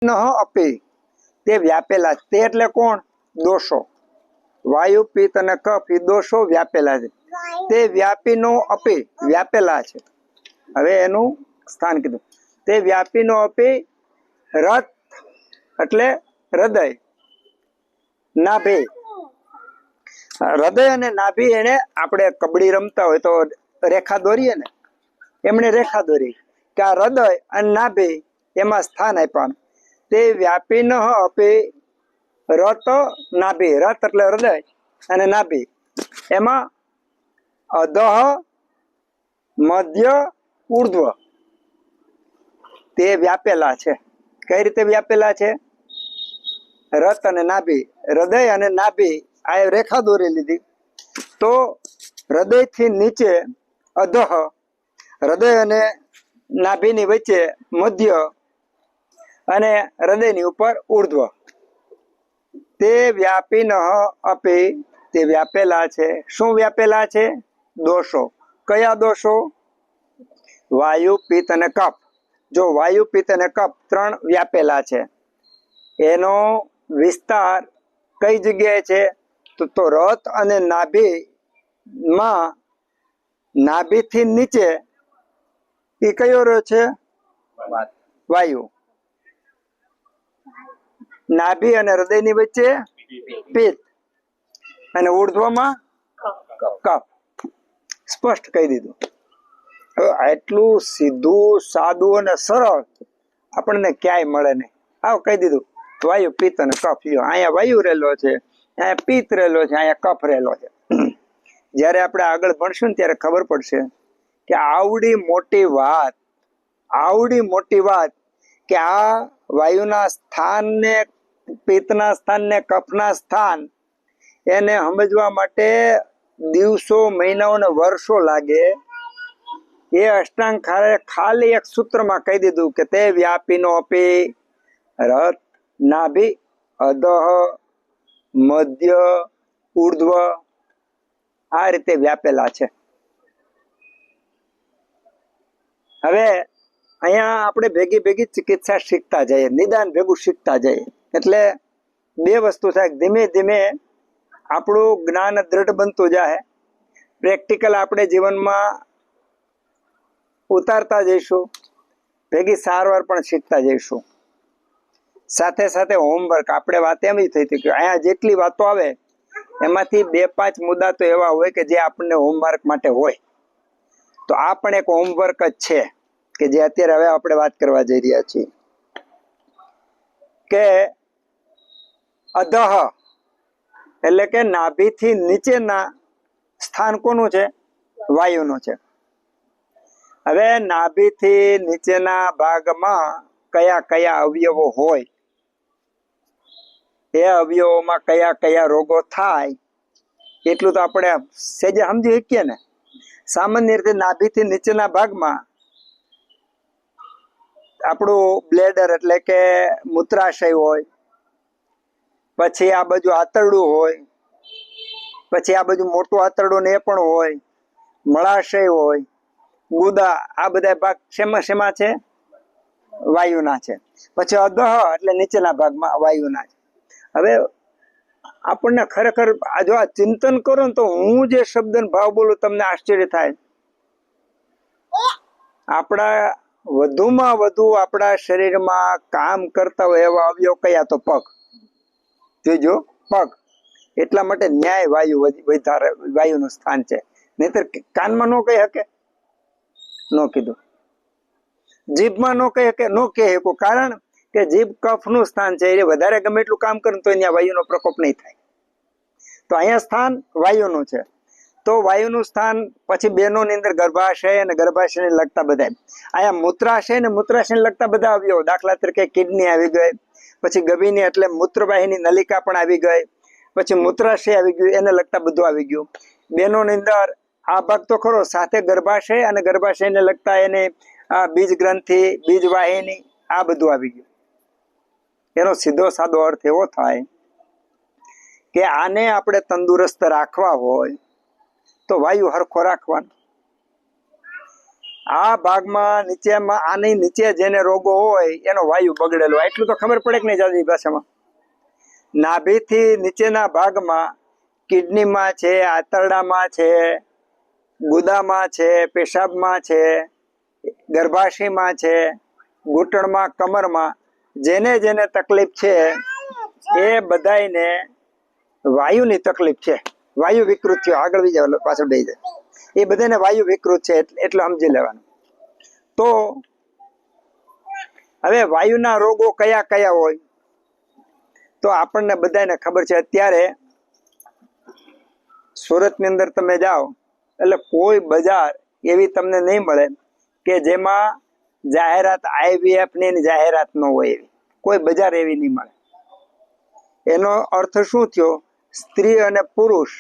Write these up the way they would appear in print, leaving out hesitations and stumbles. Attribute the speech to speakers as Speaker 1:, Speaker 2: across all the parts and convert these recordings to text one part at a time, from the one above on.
Speaker 1: अपि ते व्यापेला ते એટલે કોણ દોષો વાયુ પિત્ત અને કફ એ દોષો વ્યાપેલા છે તે વ્યાપીનો અપે વ્યાપેલા છે હવે એનું સ્થાન કીધું તે વ્યાપીનો અપે રત એટલે હૃદય નાભી હૃદય અને નાભી એને આપણે કબડ્ડી રમતા હોય તો રેખા દોરીએ ને એમણે રેખા દોરી કે આ હૃદય અને નાભી એમાં સ્થાન આપ્યા તે વ્યાપી ન અપે રત નાભી રત એટલે હૃદય અને નાભી એમાં અધઃ મધ્ય ઉર્ધ્વ તે વ્યાપેલા છે કઈ રીતે વ્યાપેલા છે રત અને નાભી હૃદય અને નાભી આ રેખા દોરી લીધી તો હૃદય થી નીચે અધઃ હૃદય અને નાભીની વચ્ચે મધ્ય અને હૃદયની ઉપર ઉર્ધ્વ તે વ્યાપી ન અપે તે વ્યાપેલા છે શું વ્યાપેલા છે દોષો કયા દોષો વાયુ પિત્ત અને કફ જો વાયુ પિત્ત અને કફ ત્રણ વ્યાપેલા છે એનો વિસ્તાર કઈ જગ્યાએ છે તો રત અને નાભી માં નાભી થી નીચે એ કયો રહ્યો છે વાયુ નાભી અને હૃદયની વચ્ચે પિત્ત અને ઉર્ધ્વમાં કફ સ્પષ્ટ કહી દીધું હવે આટલું સીધું સાદું અને સરળ આપણને ક્યાંય મળે નહીં આવ કહી દીધું વાયુ પિત્ત અને કફ અહીંયા વાયુ રહેલો છે અહીંયા પિત્ત રહેલો છે અહીંયા કફ રહેલો છે જ્યારે આપણે આગળ ભણશું ને ત્યારે ખબર પડશે કે આવડી મોટી વાત કે આ વાયુના સ્થાનને પિત્તના સ્થાનને કફના સ્થાન એને સમજવા માટે દિવસો મહિનાઓ ને વર્ષો લાગે એ અષ્ટાંગ ખાલી એક સૂત્રમાં કહી દીધું કે તે વ્યાપીનો અપી રત નાભી અધઃ મધ્ય ઉર્ધ્વ આ રીતે વ્યાપેલા છે હવે અહીંયા આપણે ભેગી ચિકિત્સા શીખતા જઈએ નિદાન ભેગું શીખતા જઈએ એટલે બે વસ્તુ થાય ધીમે ધીમે આપણું જ્ઞાન દ્રઢ બનતું જાય પ્રેક્ટિકલ આપણે જીવનમાં ઉતારતા જઈશું ભેગી સારવાર પણ શીખતા જઈશું સાથે સાથે હોમવર્ક આપણે વાત એમ થઈ હતી કે અહીંયા જેટલી વાતો આવે એમાંથી 2-5 મુદ્દા તો એવા હોય કે જે આપણને હોમવર્ક માટે હોય તો આ પણ એક હોમવર્ક જ છે કે જે અત્યારે હવે આપણે વાત કરવા જઈ રહ્યા છીએ કે અધઃ એટલે કે નાભીથી નીચેના સ્થાન કોનું છે વાયુનું છે હવે નાભીથી નીચેના ભાગમાં કયા કયા અવયવો હોય એ અવયવોમાં કયા કયા રોગો થાય એટલું તો આપણે સહેજે સમજી શકીએ ને સામાન્ય રીતે નાભીથી નીચેના ભાગમાં આપણું બ્લેડર એટલે કે મૂત્રાશય હોય પછી આ બાજુ આંતરડું હોય પછી આ બાજુ મોટું આંતરડું ને એ પણ હોય મળાશય હોય ગુદા આ બધા ભાગ શેમાં છે વાયુના છે પછી અધઃ એટલે નીચેના ભાગમાં વાયુના છે હવે આપણને ખરેખર જો આ ચિંતન કરો ને તો હું જે શબ્દ ભાવ બોલું તમને આશ્ચર્ય થાય આપણા વધુમાં વધુ આપણા શરીરમાં કામ કરતા હોય એવા અવયવ કયા તો પગ જોજો પગ એટલા માટે ન્યાય વાયુનું સ્થાન છે નહીતર કાનમાં ન કહી શકે ન કીધું જીભમાં ન કહી શકે ન કહી શકું કારણ કે જીભ કફનું સ્થાન છે એ વધારે ગમે એટલું કામ કરે તો અહીંયા વાયુનો પ્રકોપ નહીં થાય તો અહીંયા સ્થાન વાયુનું છે તો વાયુનું સ્થાન પછી બેનોની અંદર ગર્ભાશય અને ગર્ભાશયને લગતા બધા અહીંયા મૂત્રાશય ને મૂત્રાશયને લગતા બધા અવયવો દાખલા તરીકે કિડની આવી ગઈ પછી ગભીની એટલે મૂત્રવાહિની નલિકા પણ આવી ગઈ પછી મૂત્રાશય આવી ગયું એને લગતા બધું આવી ગયું બેનોની અંદર આ ભાગ તો ખરો સાથે ગર્ભાશય અને ગર્ભાશયને લગતા એને બીજ ગ્રંથિ બીજ વાહિની આ બધું આવી ગયું એનો સીધો સાદો અર્થ એવો થાય કે આને આપણે તંદુરસ્ત રાખવા હોય તો વાયુ હરખો રાખવાનો આ ભાગમાં નીચેમાં આની નીચે જેને રોગો હોય એનો વાયુ બગડેલો હોય. એટલું તો ખબર પડે કે નહીં જાજી ભાષામાં? નાભીથી નીચેના ભાગમાં કિડનીમાં છે, આંતરડામાં છે, ગુદામાં છે, પેશાબમાં છે, ગર્ભાશયમાં છે, ઘૂંટણમાં, કમરમાં જેને જેને તકલીફ છે એ બધાયને વાયુની તકલીફ છે. વાયુ વિકૃત થયો, આગળ બીજા પાછળ દઈ જાય, એ બધાને વાયુ વિકૃત છે એટલે સમજી લેવાનું. તો હવે વાયુના રોગો કયા કયા હોય તો આપણને બધાને ખબર છે. અત્યારે સુરતની અંદર તમે જાઓ એટલે કોઈ બજાર એવી તમને નહીં મળે કે જેમાં જાહેરાત IVF ની જાહેરાત ન હોય. એવી કોઈ બજાર એવી નહીં મળે. એનો અર્થ શું થયો? સ્ત્રી અને પુરુષ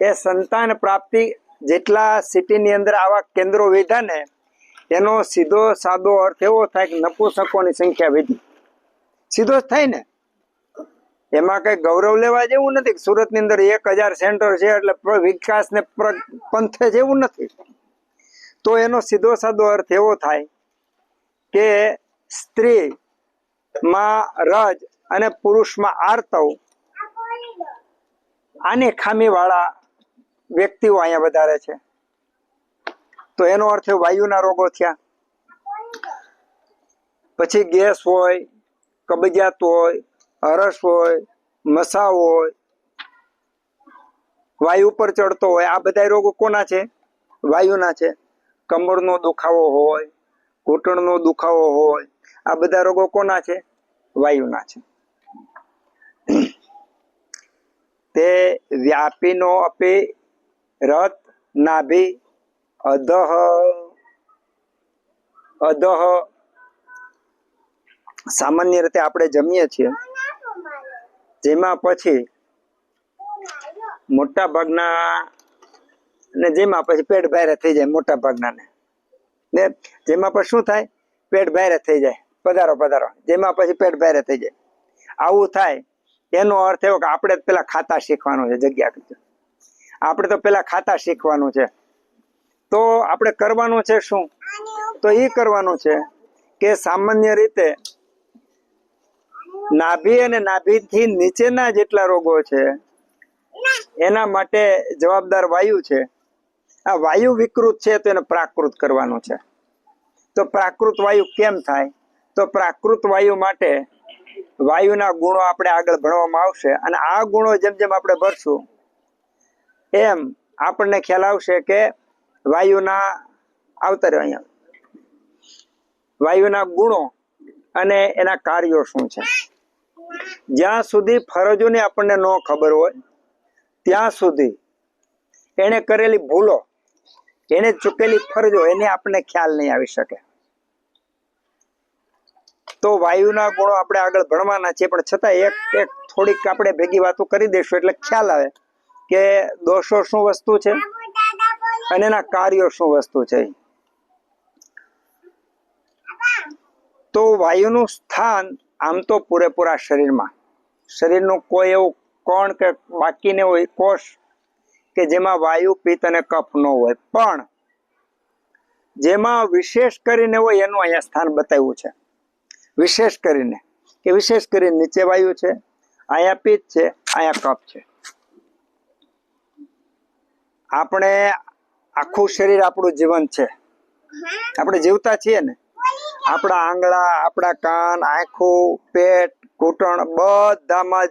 Speaker 1: એ સંતાન પ્રાપ્તિ જેટલા સિટીની અંદર આવા કેન્દ્રો વધ્યા ને એનો સીધો સાદો અર્થ એવો થાય કે નપુંસકોની સંખ્યા વધી. સીધો જ થાય ને. એમાં કઈ ગૌરવ લેવા જેવું નથી. સુરતની અંદર 1000 સેન્ટર છે એટલે વિકાસ ને પંથે જેવું નથી. તો એનો સીધો સાદો અર્થ એવો થાય કે સ્ત્રીમાં રજ અને પુરુષમાં આર્તવ આની ખામી વાળા વ્યક્તિઓ અહીંયા વધારે છે. તો એનો અર્થ વાયુના રોગો થયા. પછી ગેસ હોય, કબજિયાત હોય, હરસ હોય, મસા હોય, વાયુ પર ચડતો હોય, આ બધા રોગો કોના છે? વાયુના છે. કમરનો દુખાવો હોય, ઘૂંટણનો દુખાવો હોય, આ બધા રોગો કોના છે? વાયુના છે. તે વ્યાપીનો અપી રત નાભી અધઃ સામાન્ય રીતે આપણે જમીએ છીએ જેમાં પછી મોટા ભાગના ને જેમાં પછી પેટ ભારે થઈ જાય. મોટા ભાગના ને જેમાં પછી શું થાય? પેટ ભારે થઈ જાય. પધારો પધારો, જેમાં પછી પેટ ભારે થઈ જાય. આવું થાય એનો અર્થ એવો કે આપણે પેલા ખાતા શીખવાનું છે. જગ્યા કરજો, આપણે તો પેલા ખાતા શીખવાનું છે. તો આપણે કરવાનું છે શું? તો એ કરવાનું છે કે સામાન્ય રીતે નાભી અને નાભીથી નીચેના જેટલા રોગો છે એના માટે જવાબદાર વાયુ છે. આ વાયુ વિકૃત છે તો એને પ્રાકૃત કરવાનું છે. તો પ્રાકૃત વાયુ કેમ થાય? તો પ્રાકૃત વાયુ માટે વાયુના ગુણો આપણે આગળ ભણવામાં આવશે. અને આ ગુણો જેમ જેમ આપણે ભરશું એમ આપણને ખ્યાલ આવશે કે વાયુના આવતા રહ્યો અહીંયા વાયુના ગુણો અને એના કાર્યો શું છે. જ્યાં સુધી ફરજોની આપણને ન ખબર હોય ત્યાં સુધી એને કરેલી ભૂલો, એને ચૂકેલી ફરજો એને આપણને ખ્યાલ નહીં આવી શકે. તો વાયુના ગુણો આપણે આગળ ભણવાના છે, પણ છતાં એક થોડીક આપણે ભેગી વાતો કરી દઈશું એટલે ખ્યાલ આવે કે દોષો શું વસ્તુ છે અને એના કાર્યો શું વસ્તુ છે. તો વાયુનું સ્થાન આમ તો પૂરેપૂરા શરીરનું કોઈ એવું કોણ કે બાકી ન હોય કોષ કે જેમાં વાયુ, પિત્ત અને કફ ન હોય, પણ જેમાં વિશેષ કરીને હોય એનું અહીંયા સ્થાન બતાવ્યું છે. વિશેષ કરીને કે વિશેષ કરીને નીચે વાયુ છે, અહીંયા પિત્ત છે, અહીંયા કફ છે. આપણે આખું શરીર આપણું જીવન છે. આપણે જીવતા છીએ ને. આપણા આંગળા, આપણા કાન, આંખો, પેટ, ઘૂંટણ બધામાં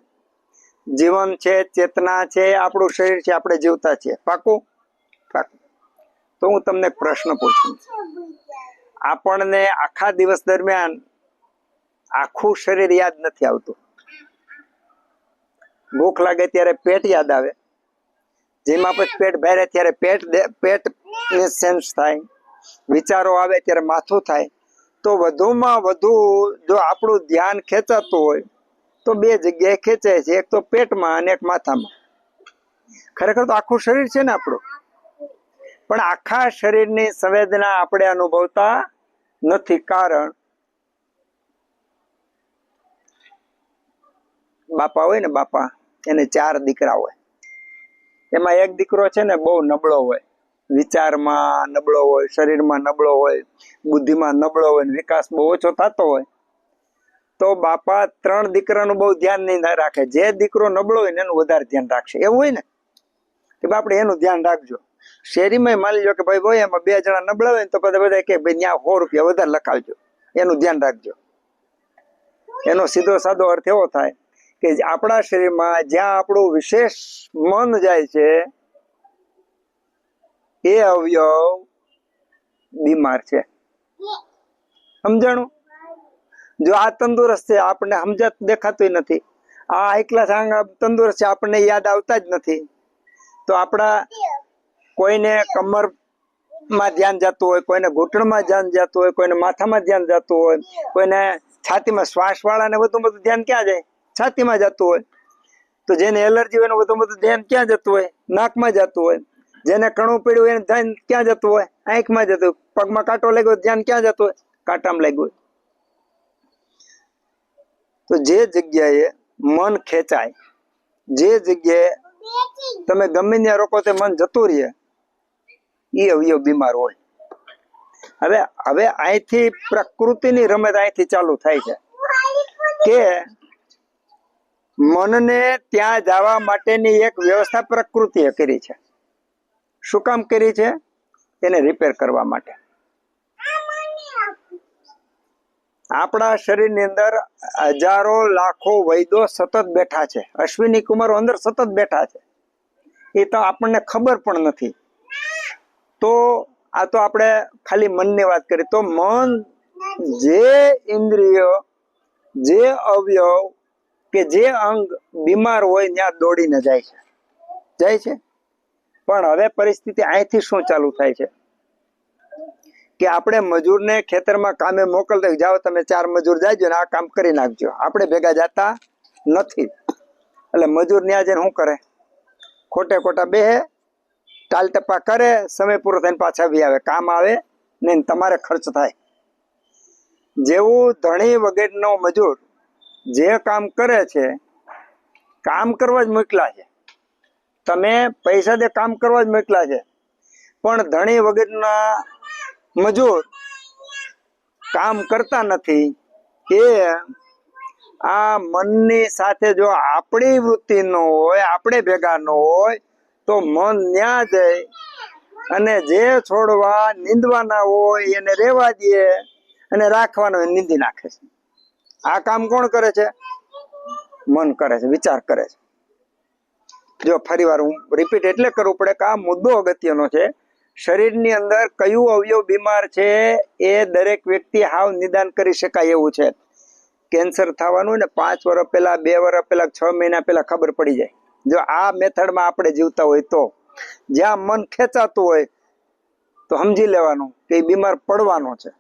Speaker 1: જીવન છે, ચેતના છે, આપણું શરીર છે, આપણે જીવતા છીએ. પાકું? પાકું. તો હું તમને પ્રશ્ન પૂછું. આપણને આખા દિવસ દરમિયાન આખું શરીર યાદ નથી આવતું. ભૂખ લાગે ત્યારે પેટ યાદ આવે, જેમાં પછી પેટ ભારે ત્યારે પેટ ને સેન્સ થાય, વિચારો આવે ત્યારે માથું થાય. તો વધુમાં વધુ જો આપણું ધ્યાન ખેંચાતું હોય તો બે જગ્યાએ ખેંચાય છે, એક તો પેટમાં અને એક માથામાં. ખરેખર તો આખું શરીર છે ને આપણું, પણ આખા શરીરની સંવેદના આપણે અનુભવતા નથી. કારણ બાપા હોય ને, બાપા એને 4 દીકરા હોય, એમાં એક દીકરો છે ને બહુ નબળો હોય, વિચારમાં નબળો હોય, શરીરમાં નબળો હોય, બુદ્ધિમાં નબળો હોય, વિકાસ બહુ ઓછો થતો હોય, તો બાપા 3 દીકરાનું બહુ ધ્યાન નહીં રાખે. જે દીકરો નબળો હોય ને એનું વધારે ધ્યાન રાખશે. એવું હોય ને કે આપણે એનું ધ્યાન રાખજો. શેરીમાં માની લો કે ભાઈ હોય એમાં 2 જણા નબળા હોય ને તો બધા કે ભાઈ ત્યાં 100 રૂપિયા વધારે લખાવજો, એનું ધ્યાન રાખજો. એનો સીધો સાદો અર્થ એવો થાય કે આપણા શરીરમાં જ્યાં આપણું વિશેષ મન જાય છે એ અવયવ બીમાર છે. સમજાણું? જો આ તંદુરસ્ત છે, આપણને સમજાત દેખાતું નથી. આ એકલા સાંગ તંદુરસ્ત છે, આપણને યાદ આવતા જ નથી. તો આપણા કોઈને કમરમાં ધ્યાન જતું હોય, કોઈને ઘૂંટણમાં ધ્યાન જતું હોય, કોઈને માથામાં ધ્યાન જતું હોય, કોઈને છાતીમાં, શ્વાસ વાળાને વધુ બધું ધ્યાન ક્યાં જાય? છાતીમાં જતું હોય. તો જેને એલર્જી હોય વધુ બધું ધ્યાન ક્યાં જતું હોય? નાકમાં જતું હોય. જેને કણું પડ્યું હોય એને ધ્યાન ક્યાં જતું હોય? આંખમાં જતું હોય. પગમાં કાંટો લાગ્યો ધ્યાન ક્યાં જતું હોય? કાંટામાં લાગ્યું હોય. તો જે જગ્યાએ મન ખેંચાય, જે જગ્યાએ તમે ગમે ત્યાં રોકો તે મન જતું રહે, એ અવયવ બીમાર હોય. હવે અહીંથી પ્રકૃતિની રમત અહીંથી ચાલુ થાય છે કે મનને ત્યાં જવા માટેની એક વ્યવસ્થા પ્રકૃતિએ કરી છે. શું કામ કરી છે? એને રિપેર કરવા માટે. આપણા શરીરની અંદર હજારો લાખો વૈદો સતત બેઠા છે. અશ્વિની કુમારો અંદર સતત બેઠા છે. એ તો આપણને ખબર પણ નથી. તો આ તો આપણે ખાલી મનની વાત કરીએ તો મન જે ઇન્દ્રિય, જે અવયવ કે જે અંગ બીમાર હોય ત્યાં દોડીને જાય છે. પણ હવે પરિસ્થિતિ અહીંથી શું ચાલુ થાય છે કે આપણે મજૂરને ખેતરમાં કામે મોકલતા, જાઓ તમે 4 મજૂર જાયજો ને આ કામ કરી નાખજો. આપણે ભેગા જતા નથી. એટલે મજૂર ત્યાં જઈને શું કરે? ખોટે ખોટા બેહે, ટાલ ટપ્પા કરે, સમય પૂરો થઈને પાછા બી આવે. કામ આવે નહીં, તમારે ખર્ચ થાય. જેવું ધણી વગેરેનો મજૂર જે કામ કરે છે, કામ કરવા જ મોકલા છે. તમે પૈસા દે કામ કરવા જ મોકલા છે. પણ ધણી વગેરેના મજૂર કામ કરતા નથી. એ આ મનની સાથે જો આપણી વૃત્તિ ન હોય, આપણે ભેગા ન હોય, તો મન ન્યા જાય અને જે છોડવા નીંદવાના હોય એને રેવા દે અને રાખવાનો હોય નીંદી નાખે છે. આ કામ કોણ કરે છે? મન કરે છે, વિચાર કરે છે. જો ફરી વાર હું રિપીટ એટલે કરવું પડે કે આ મુદ્દો અગત્યનો છે. શરીરની અંદર કયું અવયવ બીમાર છે એ દરેક વ્યક્તિ હાવ નિદાન કરી શકાય એવું છે. કેન્સર થવાનું ને 5 વર્ષ પહેલા, 2 વર્ષ પહેલા, 6 મહિના પહેલા ખબર પડી જાય. જો આ મેથડમાં આપણે જીવતા હોય તો જ્યાં મન ખેંચાતું હોય તો સમજી લેવાનું કે બીમાર પડવાનો છે.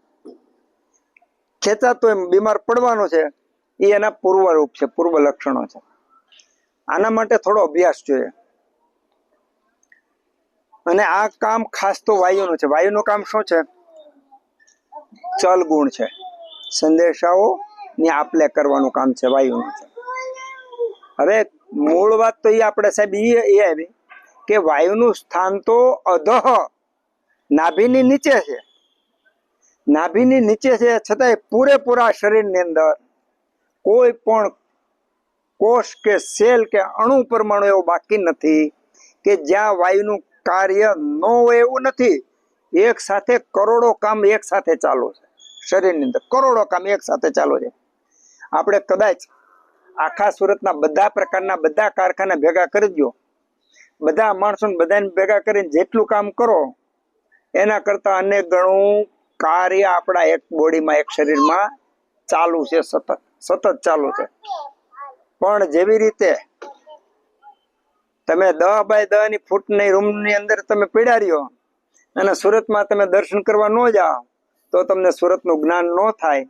Speaker 1: ખેંચાતું એમ બીમાર પડવાનો છે, એ એના પૂર્વ રૂપ છે, પૂર્વ લક્ષણો છે. આના માટે થોડો અભ્યાસ જોઈએ. અને આ કામ ખાસ તો વાયુનું છે. વાયુનું કામ શું છે? ચલ ગુણ છે. સંદેશાઓ ની આપલે કરવાનું કામ છે, વાયુનું છે. હવે મૂળ વાત તો એ આપણે સાહેબ એ આવી કે વાયુનું સ્થાન તો અધઃ નાભીની નીચે છે. નાભીની નીચે છે, છતાંય પૂરેપૂરા શરીરની અંદર કોઈ પણ કોષ કે સેલ કે અણુ પરમાણુ એવો બાકી નથી કે જ્યાં વાયુનું કાર્ય ન હોય. એવું નથી. એક સાથે કરોડો કામ એક સાથે ચાલુ છે. શરીરની અંદર કરોડો કામ એક સાથે ચાલુ છે. આપણે કદાચ આખા સુરતના બધા પ્રકારના બધા કારખાના ભેગા કરી દો, બધા માણસોને બધાને ભેગા કરીને જેટલું કામ કરો એના કરતા અનેક ગણું કાર્ય આપણા એક બોડીમાં, એક શરીરમાં ચાલુ છે. સતત ચાલુ છે. પણ જેવી રીતે તમે 10 બાય 10 ની ફૂટની રૂમની અંદર તમે પીડા રહ્યો અને સુરતમાં તમે દર્શન કરવા ન જાઓ તો તમને સુરતનું જ્ઞાન ન થાય.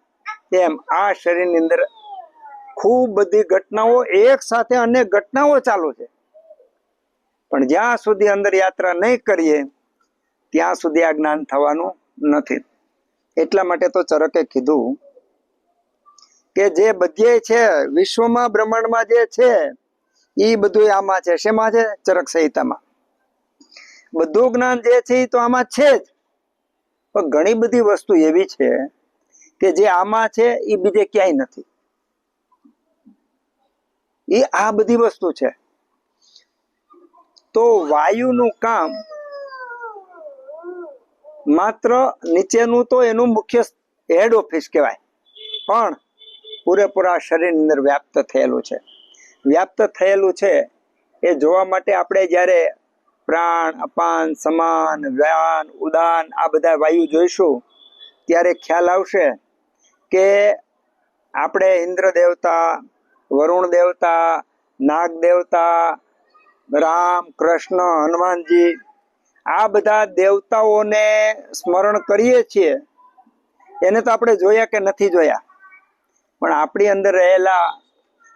Speaker 1: એમ આ શરીરની અંદર ખૂબ બધી ઘટનાઓ એક સાથે, અનેક ઘટનાઓ ચાલુ છે. પણ જ્યાં સુધી અંદર યાત્રા નહીં કરીએ ત્યાં સુધી આ જ્ઞાન થવાનું નથી. એટલા માટે તો ચરકે કીધું કે જે બધે છે વિશ્વમાં, બ્રહ્માંડમાં જે છે એ બધું આમાં છે. શેમાં છે? ચરક સંહિતામાં. બધું જ્ઞાન જે છે એ તો આમાં છે જ, પણ ઘણી બધી વસ્તુ એવી છે કે જે આમાં છે એ બીજે ક્યાંય નથી. એ આ બધી વસ્તુ છે. તો વાયુનું કામ માત્ર નીચેનું તો એનું મુખ્ય હેડ ઓફિસ કહેવાય, પણ પૂરેપૂરા શરીરની અંદર વ્યાપ્ત થયેલું છે. વ્યાપ્ત થયેલું છે એ જોવા માટે આપણે જ્યારે પ્રાણ, અપાન, સમાન, વ્યાન, ઉદાન આ બધા વાયુ જોઈશું ત્યારે ખ્યાલ આવશે કે આપણે ઇન્દ્ર દેવતા, વરુણ દેવતા, નાગ દેવતા, રામ, કૃષ્ણ, હનુમાનજી આ બધા દેવતાઓને સ્મરણ કરીએ છીએ. એને તો આપણે જોયા કે નથી જોયા, પણ આપણી અંદર રહેલા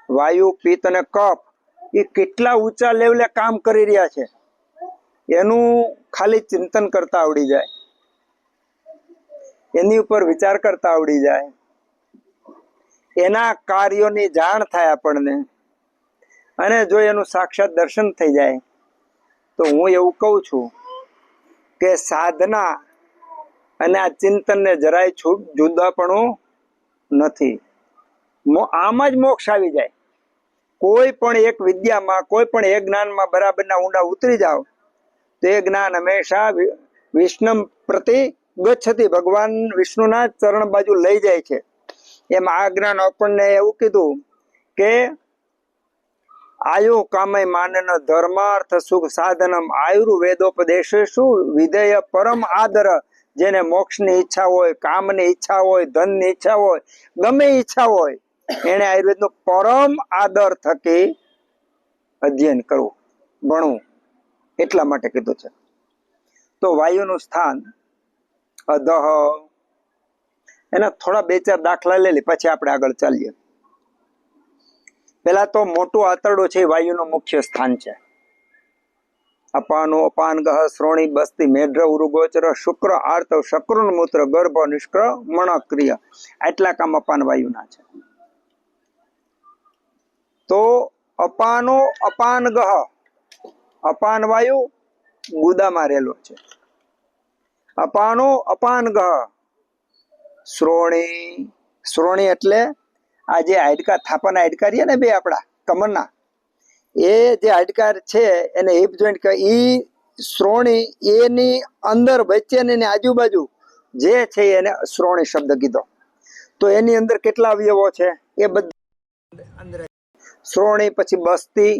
Speaker 1: વાયુ, પિત્ત અને કફ એ કેટલા ઊંચા લેવલે કામ કરી રહ્યા છે એનું ખાલી ચિંતન કરતા આવડી જાય, એની ઉપર વિચાર કરતા આવડી જાય, એના કાર્યોની જાણ થાય આપણને, અને જો એનું સાક્ષાત દર્શન થઈ જાય તો હું એવું કહું છું કે સાધના અને આ ચિંતનને જરાય જુદાપણું નથી. આમ જ મોક્ષ આવી જાય. કોઈ પણ એક વિદ્યામાં, કોઈ પણ એક જ્ઞાનમાં બરાબરના ઊંડા ઉતરી જાઓ તો એ જ્ઞાન હંમેશા વિષ્ણુ પ્રતિ ગચ્છતિ, ભગવાન વિષ્ણુના ચરણ બાજુ લઈ જાય છે. એમ આ જ્ઞાન આપણને એવું કીધું કે આયુ કામય માનન ધર્માર્થ સુખ સાધનમ આયુર્વેદોપદેશેષુ વિધેય પરમ આદર. જેને મોક્ષની ઈચ્છા હોય, કામની ઈચ્છા હોય, ધનની ઈચ્છા હોય, ગમે ઈચ્છા હોય, એને આયુર્વેદનું પરમ આદર થકી અધ્યયન કરવું, ભણવું, એટલા માટે કીધું છે. તો વાયુનું સ્થાન અધઃ, એના થોડા બે ચાર દાખલા લઈ લે પછી આપણે આગળ ચાલીએ. પેલા તો મોટું આંતરડું છે, વાયુનું મુખ્ય સ્થાન છે. અપાનો, અપાન ગહ, શ્રોણી, બસ્તી, મેઢ્ર, ઉરુગોચર, શુક્ર, આર્તવ, શકૃન, મૂત્ર, ગર્ભ, નિષ્ક્રમણ ક્રિયા, આટલા કામ અપાન વાયુના છે. તો અપાનો અપાન ગહ, અપાન વાયુ ગુદામાં રહેલો છે. અપાનો અપાન ગહ, શ્રોણી, શ્રોણી એટલે આ જે હાડકા, થાપાના હાડકા રહ્યા ને બે આપણા કમરના, એ જે હાડકા છે એને હિપ જોઈન્ટ કહે. ઈ શ્રોણી એની અંદર વચ્ચે ને આજુબાજુ જે છે એને શ્રોણી શબ્દ કીધો. તો એની અંદર કેટલા અવયવો છે એ બધા અંદર. શ્રોણી પછી બસ્તી,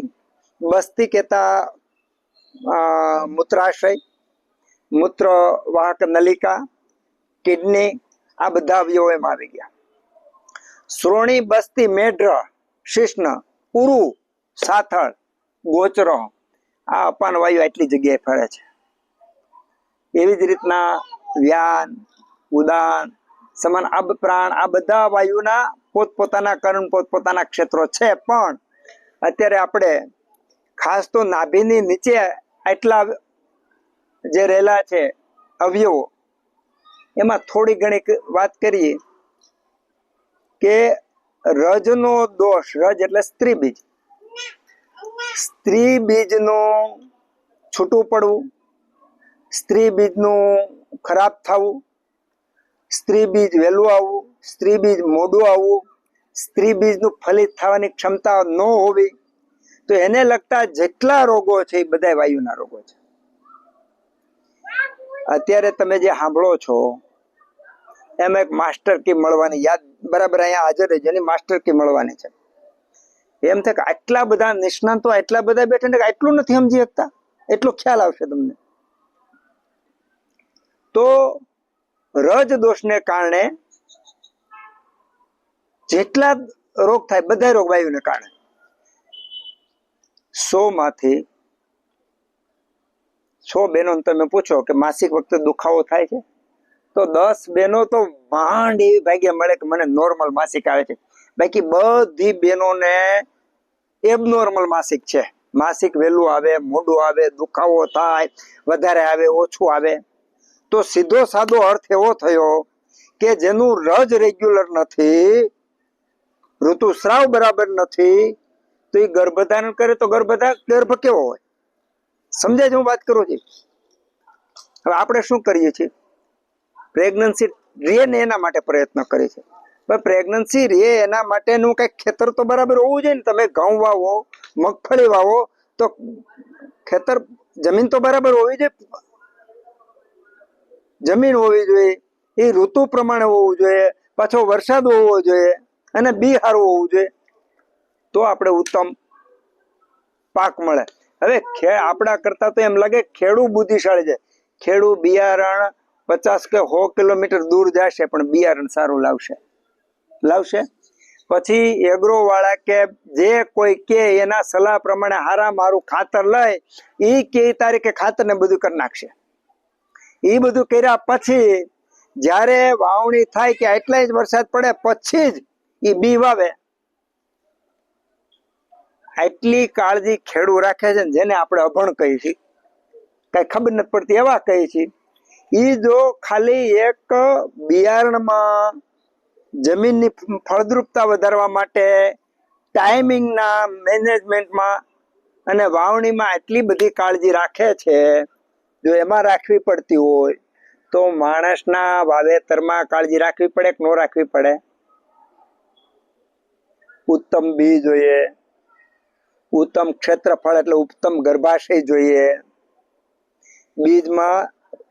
Speaker 1: બસ્તી કહેતા મૂત્રાશય, મૂત્ર વાહક નલિકા, કિડની, આ બધા અવયવો એમાં આવી ગયા. શ્રોણી, બસ્તી, મેઢ્ર, શિશ્ન, ઉરુ, સાથળ, ગોચરો, આ અપાન વાયુ આટલી જગ્યાએ ફરે છે. એવી જ રીતના વ્યાન, ઉદાન, સમાન, આ પ્રાણ, આ બધા વાયુના પોતપોતાના કર્ણ, પોતપોતાના ક્ષેત્રો છે. પણ અત્યારે આપણે ખાસ તો નાભીની નીચે આટલા જે રહેલા છે અવયવો, એમાં થોડી ઘણી વાત કરીએ કે રજનો દોષ, રજ એટલે સ્ત્રી બીજ, સ્ત્રી બીજનું છૂટું પડવું, સ્ત્રી બીજનું ખરાબ થવું, સ્ત્રી બીજ વહેલું આવવું, સ્ત્રી બીજ મોડું આવવું, સ્ત્રી બીજનું ફલિત થવાની ક્ષમતા ન હોવી, તો એને લગતા જેટલા રોગો છે એ બધા વાયુના રોગો છે. અત્યારે તમે જે સાંભળો છો એમ એક માસ્ટર કી મળવાની, યાદ બરાબર અહીંયા હાજર છે, જેની માસ્ટર કી મળવાની છે. એમ થાય કે આટલા બધા નિષ્ણાંતો આટલા બધા બેઠા ને આટલું નથી સમજી શકતા, એટલો ખ્યાલ આવશે તમને. તો રજ દોષને કારણે જેટલા રોગ થાય બધા રોગ વાયુને કારણે. 100 માંથી 100 બહેનો તમે પૂછો કે માસિક વખતે દુખાવો થાય છે, તો 10 બહેનો તો માંડ એવી ભાગ્ય મળે કે મને નોર્મલ માસિક આવે છે. બાકી બધી બહેનોને એબનોર્મલ માસિક છે. માસિક વહેલું આવે, મોડું આવે, દુખાવો થાય, વધારે આવે, ઓછું આવે. તો સીધો સાદો અર્થ એવો થયો કે જેનું રજ રેગ્યુલર નથી, ઋતુસ્રાવ બરાબર નથી, તો એ ગર્ભધારણ કરે તો ગર્ભ કેવો હોય? સમજાય છે હું વાત કરું છું? હવે આપણે શું કરીએ છીએ? પ્રેગ્નન્સી રહે ને એના માટે પ્રયત્ન કરે છે, પણ પ્રેગ્નન્સી રહે એના માટેનું કંઈક ખેતર તો બરાબર હોવું જોઈએ ને. તમે ઘઉં વાવો, મગફળી વાવો તો ખેતર, જમીન તો બરાબર હોવી જોઈએ. જમીન હોવી જોઈએ, એ ઋતુ પ્રમાણે હોવું જોઈએ, પાછો વરસાદ હોવો જોઈએ અને બી સારું હોવું જોઈએ, તો આપણે ઉત્તમ પાક મળે. હવે આપણા કરતા તો એમ લાગે ખેડૂત બુદ્ધિશાળી છે. ખેડૂત બિયારણ 50 કે 100 કિલોમીટર દૂર જશે પણ બિયારણ સારું લાવશે. પછી એગ્રો વાળા કે જે કોઈ કે એના સલાહ પ્રમાણે હારા મારું ખાતર લઈ, એ કે તારીખે ખાતર ને બધું કરી નાખશે. એ બધું કર્યા પછી જ્યારે વાવણી થાય કે એટલા જ વરસાદ પડે પછી જ એ બી વાવે. આટલી કાળજી ખેડૂત રાખે છે, જેને આપણે અભણ કહીએ છીએ, કઈ ખબર નથી પડતી એવા કહીએ છીએ. એ જો ખાલી એક બિયારણમાં જમીનની ફળદ્રુપતા વધારવા માટે ટાઈમિંગના મેનેજમેન્ટમાં અને વાવણીમાં આટલી બધી કાળજી રાખે છે, જો એમાં રાખવી પડતી હોય તો માણસના વાવેતરમાં કાળજી રાખવી પડે કે ન રાખવી પડે? ઉત્તમ બી જોઈએ, ઉત્તમ ક્ષેત્રફળ એટલે ઉત્તમ ગર્ભાશય જોઈએ, બીજમાં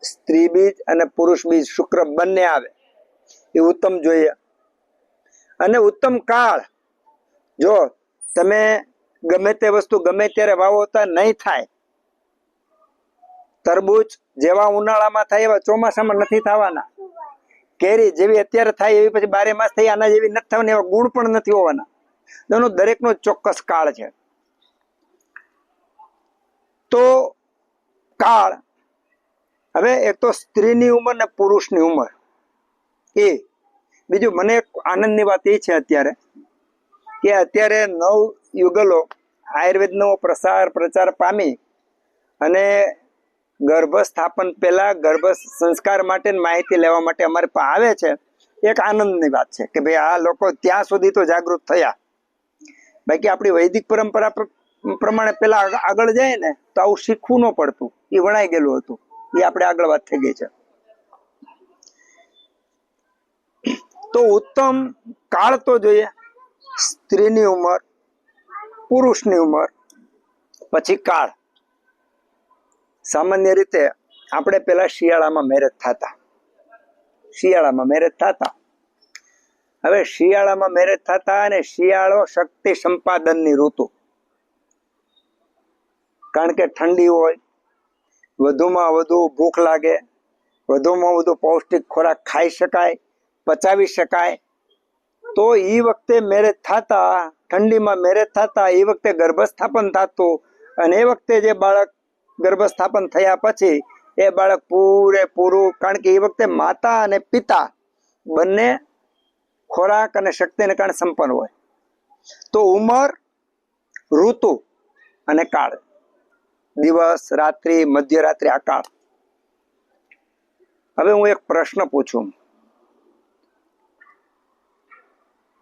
Speaker 1: સ્ત્રી બીજ અને પુરુષ બીજ શુક્ર બંને આવે એ ઉત્તમ જોઈએ. અને ઉત્તમ કાળ, જો તમે ગમે તે વસ્તુ ગમે ત્યારે વાવો તો નહીં થાય. તરબૂચ જેવા ઉનાળામાં થાય એવા ચોમાસામાં નથી થવાના. કેરી જેવી અત્યારે થાય એવી પછી 12 માસ થઈ આના જેવી નથી થવાની, એવા ગુણ પણ નથી હોવાના. એનો દરેકનો ચોક્કસ કાળ છે. તો કાળ, હવે એક તો સ્ત્રીની ઉંમર ને પુરુષની ઉંમર, એ બીજું મને એક આનંદની વાત એ છે અત્યારે કે અત્યારે નવ યુગલો આયુર્વેદનો પ્રચાર પામી અને ગર્ભ સ્થાપન પહેલા ગર્ભ સંસ્કાર માટે માહિતી લેવા માટે અમારી પાસે આવે છે. એક આનંદની વાત છે કે ભાઈ આ લોકો ત્યાં સુધી તો જાગૃત થયા. બાકી આપણી વૈદિક પરંપરા પ્રમાણે પેલા આગળ જાય ને તો આવું શીખવું ન પડતું, એ વણાઈ ગયેલું હતું. એ આપણે આગળ વાત થઈ ગઈ છે. તો ઉત્તમ કાળ તો જોઈએ, સ્ત્રીની ઉંમર, પુરુષની ઉંમર, પછી કાળ. સામાન્ય રીતે આપણે પેલા શિયાળામાં મેરેજ થતા. હવે શિયાળામાં મેરેજ થતા અને શિયાળો શક્તિ સંપાદનની ઋતુ, કારણ કે ઠંડી હોય, વધુમાં વધુ ભૂખ લાગે, વધુમાં વધુ પૌષ્ટિક ખોરાક ખાઈ શકાય, પચાવી શકાય. તો એ વખતે મેરેજ થતા, ઠંડીમાં મેરેજ થતા, એ વખતે ગર્ભસ્થાપન થતું. અને એ વખતે જે બાળક ગર્ભસ્થાપન થયા પછી એ બાળક પૂરેપૂરું, કારણ કે એ વખતે માતા અને પિતા બંને ખોરાક અને શક્તિને કારણે સંપન્ન હોય. તો ઉંમર, ઋતુ અને કાળ, દિવસ, રાત્રિ, મધ્યરાત્રિ, આ કાળ. હવે હું એક પ્રશ્ન પૂછું.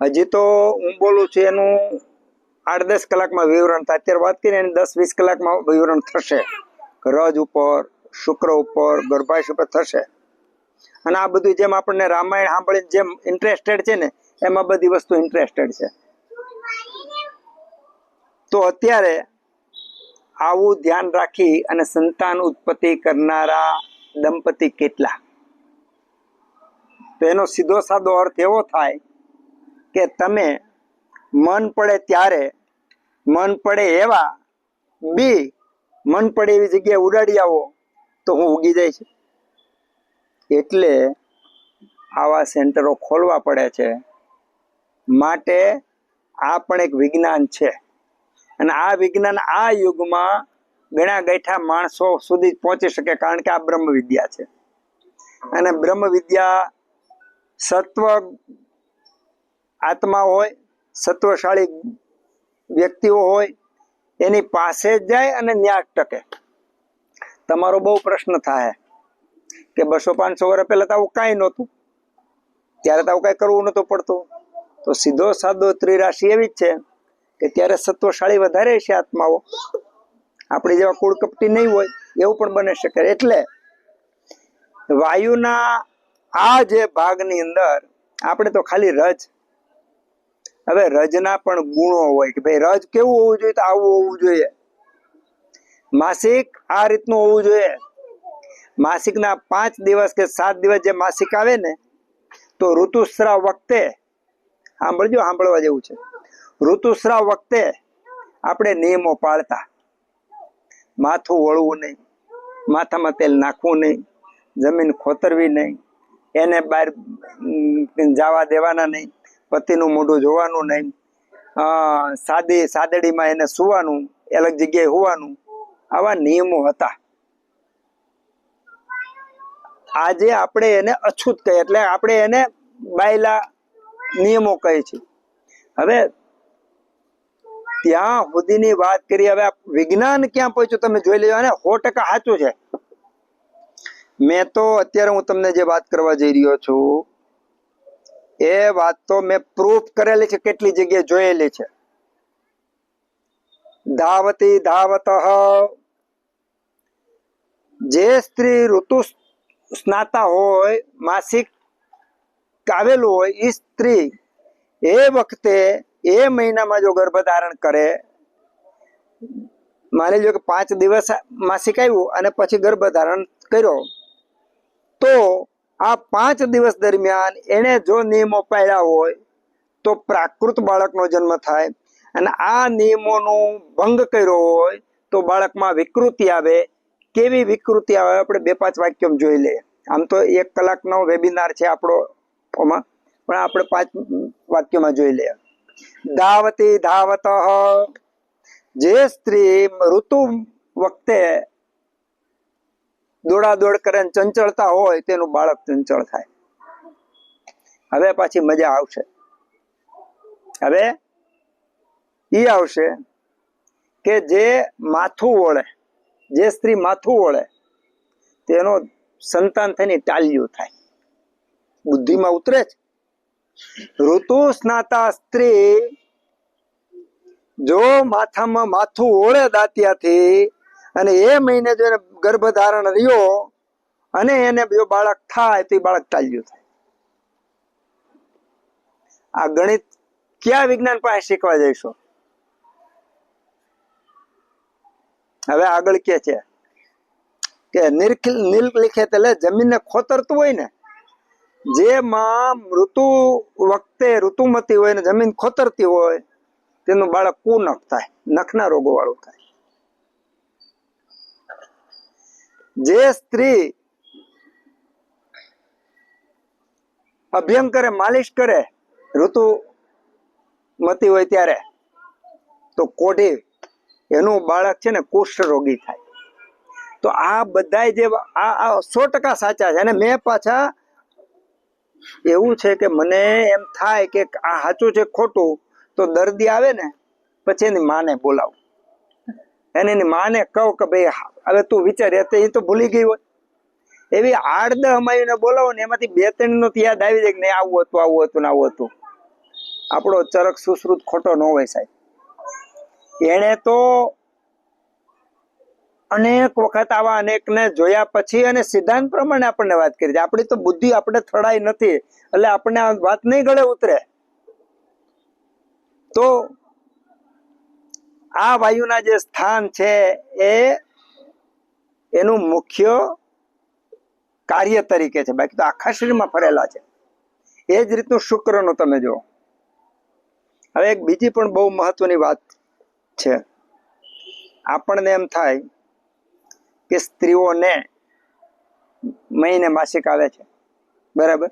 Speaker 1: હજી તો હું બોલું છું એનું 8-10 કલાકમાં વિવરણ થાય. અત્યારે વાત કરીને 10-20 કલાકમાં વિવરણ થશે. રજ ઉપર, શુક્ર ઉપર, ગર્ભાશય ઉપર થશે. અને આ બધું જેમ આપણને રામાયણ સાંભળીને જેમ ઇન્ટરેસ્ટેડ છે ને, એમાં બધી વસ્તુ ઇન્ટરેસ્ટેડ છે. તો અત્યારે આવું ધ્યાન રાખી અને સંતાન ઉત્પત્તિ કરનારા દંપતી કેટલા? તો એનો સીધો સાદો અર્થ એવો થાય કે તમે મન પડે ત્યારે, મન પડે એવા બી મન પડે એવી જગ્યાએ ઉડાડી આવો તો હું ઉગી જાય છે. એટલે આવા સેન્ટરો ખોલવા પડે છે. માટે આ પણ એક વિજ્ઞાન છે. અને આ વિજ્ઞાન આ યુગમાં ગણા ગૈઠા માણસો સુધી પહોંચી શકે, કારણ કે આ બ્રહ્મ વિદ્યા છે. અને બ્રહ્મ વિદ્યા સત્વ આત્મા હોય, સત્વશાળી વ્યક્તિઓ હોય, એની પાસે જ જાય અને ન્યાસ ટકે. તમારો બહુ પ્રશ્ન થાય કે 200-500 વર્ષ પહેલા તો આવું કાંઈ નહોતું, ત્યારે તો આવું કાંઈ કરવું નહોતું પડતું. તો સીધો સાદો ત્રિરાશિ એવી જ છે કે ત્યારે સત્વશાળી વધારે છે આત્માઓ, આપણી જેવા કુળ કપટી નહીં હોય એવું પણ બની શકે. એટલે વાયુના આ જે ભાગની અંદર આપણે તો ખાલી રજ, હવે રજના પણ ગુણો હોય કે ભાઈ રજ કેવું હોવું જોઈએ, તો આવું હોવું જોઈએ. માસિક આ રીતનું હોવું જોઈએ. માસિકના 5 દિવસ કે 7 દિવસ જે માસિક આવે ને, તો ઋતુસ્રાવ વખતે સાંભળજો, સાંભળવા જેવું છે. ઋતુસ્રાવ વખતે આપણે નિયમો પાળતા. માથું વળવું નહીં, માથામાં તેલ નાખવું નહીં, જમીન ખોતરવી નહીં, એને બહાર જવા દેવાના નહીં, પતિનું મોઢું જોવાનું નહીં, સાદડીમાં એને સુવાનું, અલગ જગ્યાએ હોવાનું, આવા નિયમો હતા. આજે આપણે એને અછૂત કહીએ, એટલે આપણે એને બાયલા નિયમો કહે છે. હવે ત્યાં સુધીની વાત કરી. હવે વિજ્ઞાન ક્યાં પહોંચ્યું તમે જોઈ લેજો, અને 100% સાચું છે. મેં તો અત્યારે હું તમને જે વાત કરવા જઈ રહ્યો છું એ વાત તો મેં પ્રૂફ કરેલી છે, કેટલી જગ્યાએ જોયેલી છે. ધાવતી ધાવત, જે સ્ત્રી ઋતુ સ્નાતા હોય, માસિક આવેલું હોય, એ સ્ત્રી એ વખતે એ મહિનામાં જો ગર્ભધારણ કરે, માની લો કે 5 દિવસ માસિક આવ્યું અને પછી ગર્ભધારણ કર્યો, તો આ 5 દિવસ દરમિયાન એને જો નિયમો પાળ્યા હોય તો પ્રાકૃત બાળકનો જન્મ થાય. અને આ નિયમોનો ભંગ કર્યો હોય તો બાળકમાં વિકૃતિ આવે. કેવી વિકૃતિ આવે આપણે 2-5 વાક્યોમાં જોઈ લઈએ. આમ તો 1 કલાકનો વેબિનાર છે આપણો, પણ આપણે 5 વાક્યોમાં જોઈ લઈએ. ધાવતી ધાવત, જે સ્ત્રી ઋતુ વખતે દોડાદોડ કરે, ચંચળતા હોય, તેનું બાળક ચંચળ થાય. હવે પાછી મજા આવશે. હવે ઈ આવશે કે જે માથું ઓળે, જે સ્ત્રી માથું ઓળે, તેનો સંતાન થઈને ટાલ્યું થાય, બુદ્ધિમાં ઉતરે છે. ઋતુ સ્નાતા સ્ત્રી જો માથામાં માથું ઓળે દાંતિયાથી, અને એ મહિને જો એને ગર્ભધારણ રહ્યો અને એને જો બાળક થાય તો એ બાળક ટાલ્યું થાય. આ ગણિત ક્યાં વિજ્ઞાન પાસે શીખવા જઈશું? હવે આગળ કે છે કે નિર્લિખિત એટલે જમીનને ખોતરતું હોય ને, જેમાં ઋતુ વખતે ઋતુમતી હોય ને જમીન ખોતરતી હોય, તેનું બાળક કુનખ થાય, નખના રોગો વાળું થાય. જે સ્ત્રી અભ્યંગ કરે, માલિશ કરે ઋતુમતી હોય ત્યારે, તો કોઢી, એનું બાળક છે ને કુષ્ઠ રોગી થાય. તો આ બધા જે આ 100% સાચા છે. અને મેં પાછા એવું છે કે મને એમ થાય કે આ સાચું છે ખોટું, તો દર્દી આવે ને પછી એની માને બોલાવું, અને એની માને કહું કે ભાઈ હવે તું વિચાર, એ તો ભૂલી ગઈ હોય. એવી 8-10 અમાયુને બોલાવો ને, એમાંથી 2-3 નો યાદ આવી જાય કે નહીં આવું હતું, આવું હતું ને આવું હતું. આપણો ચરક સુશ્રુત ખોટો ન હોય સાહેબ. એને તો અનેક વખત આવા અનેકને જોયા પછી અને સિદ્ધાંત પ્રમાણે આપણને વાત કરી છે. આપણી તો બુદ્ધિ આપણે થડાઈ નથી, એટલે આપણને આ વાત નહીં ગળે ઉતરે. તો આ વાયુના જે સ્થાન છે એ એનું મુખ્ય કાર્ય તરીકે છે, બાકી તો આખા શરીરમાં ફરેલા છે. એ જ રીતનું શુક્રનું તમે જુઓ. હવે એક બીજી પણ બહુ મહત્વની વાત છે. આપણને એમ થાય કે સ્ત્રીઓને મહિને માસિક આવે છે, બરાબર.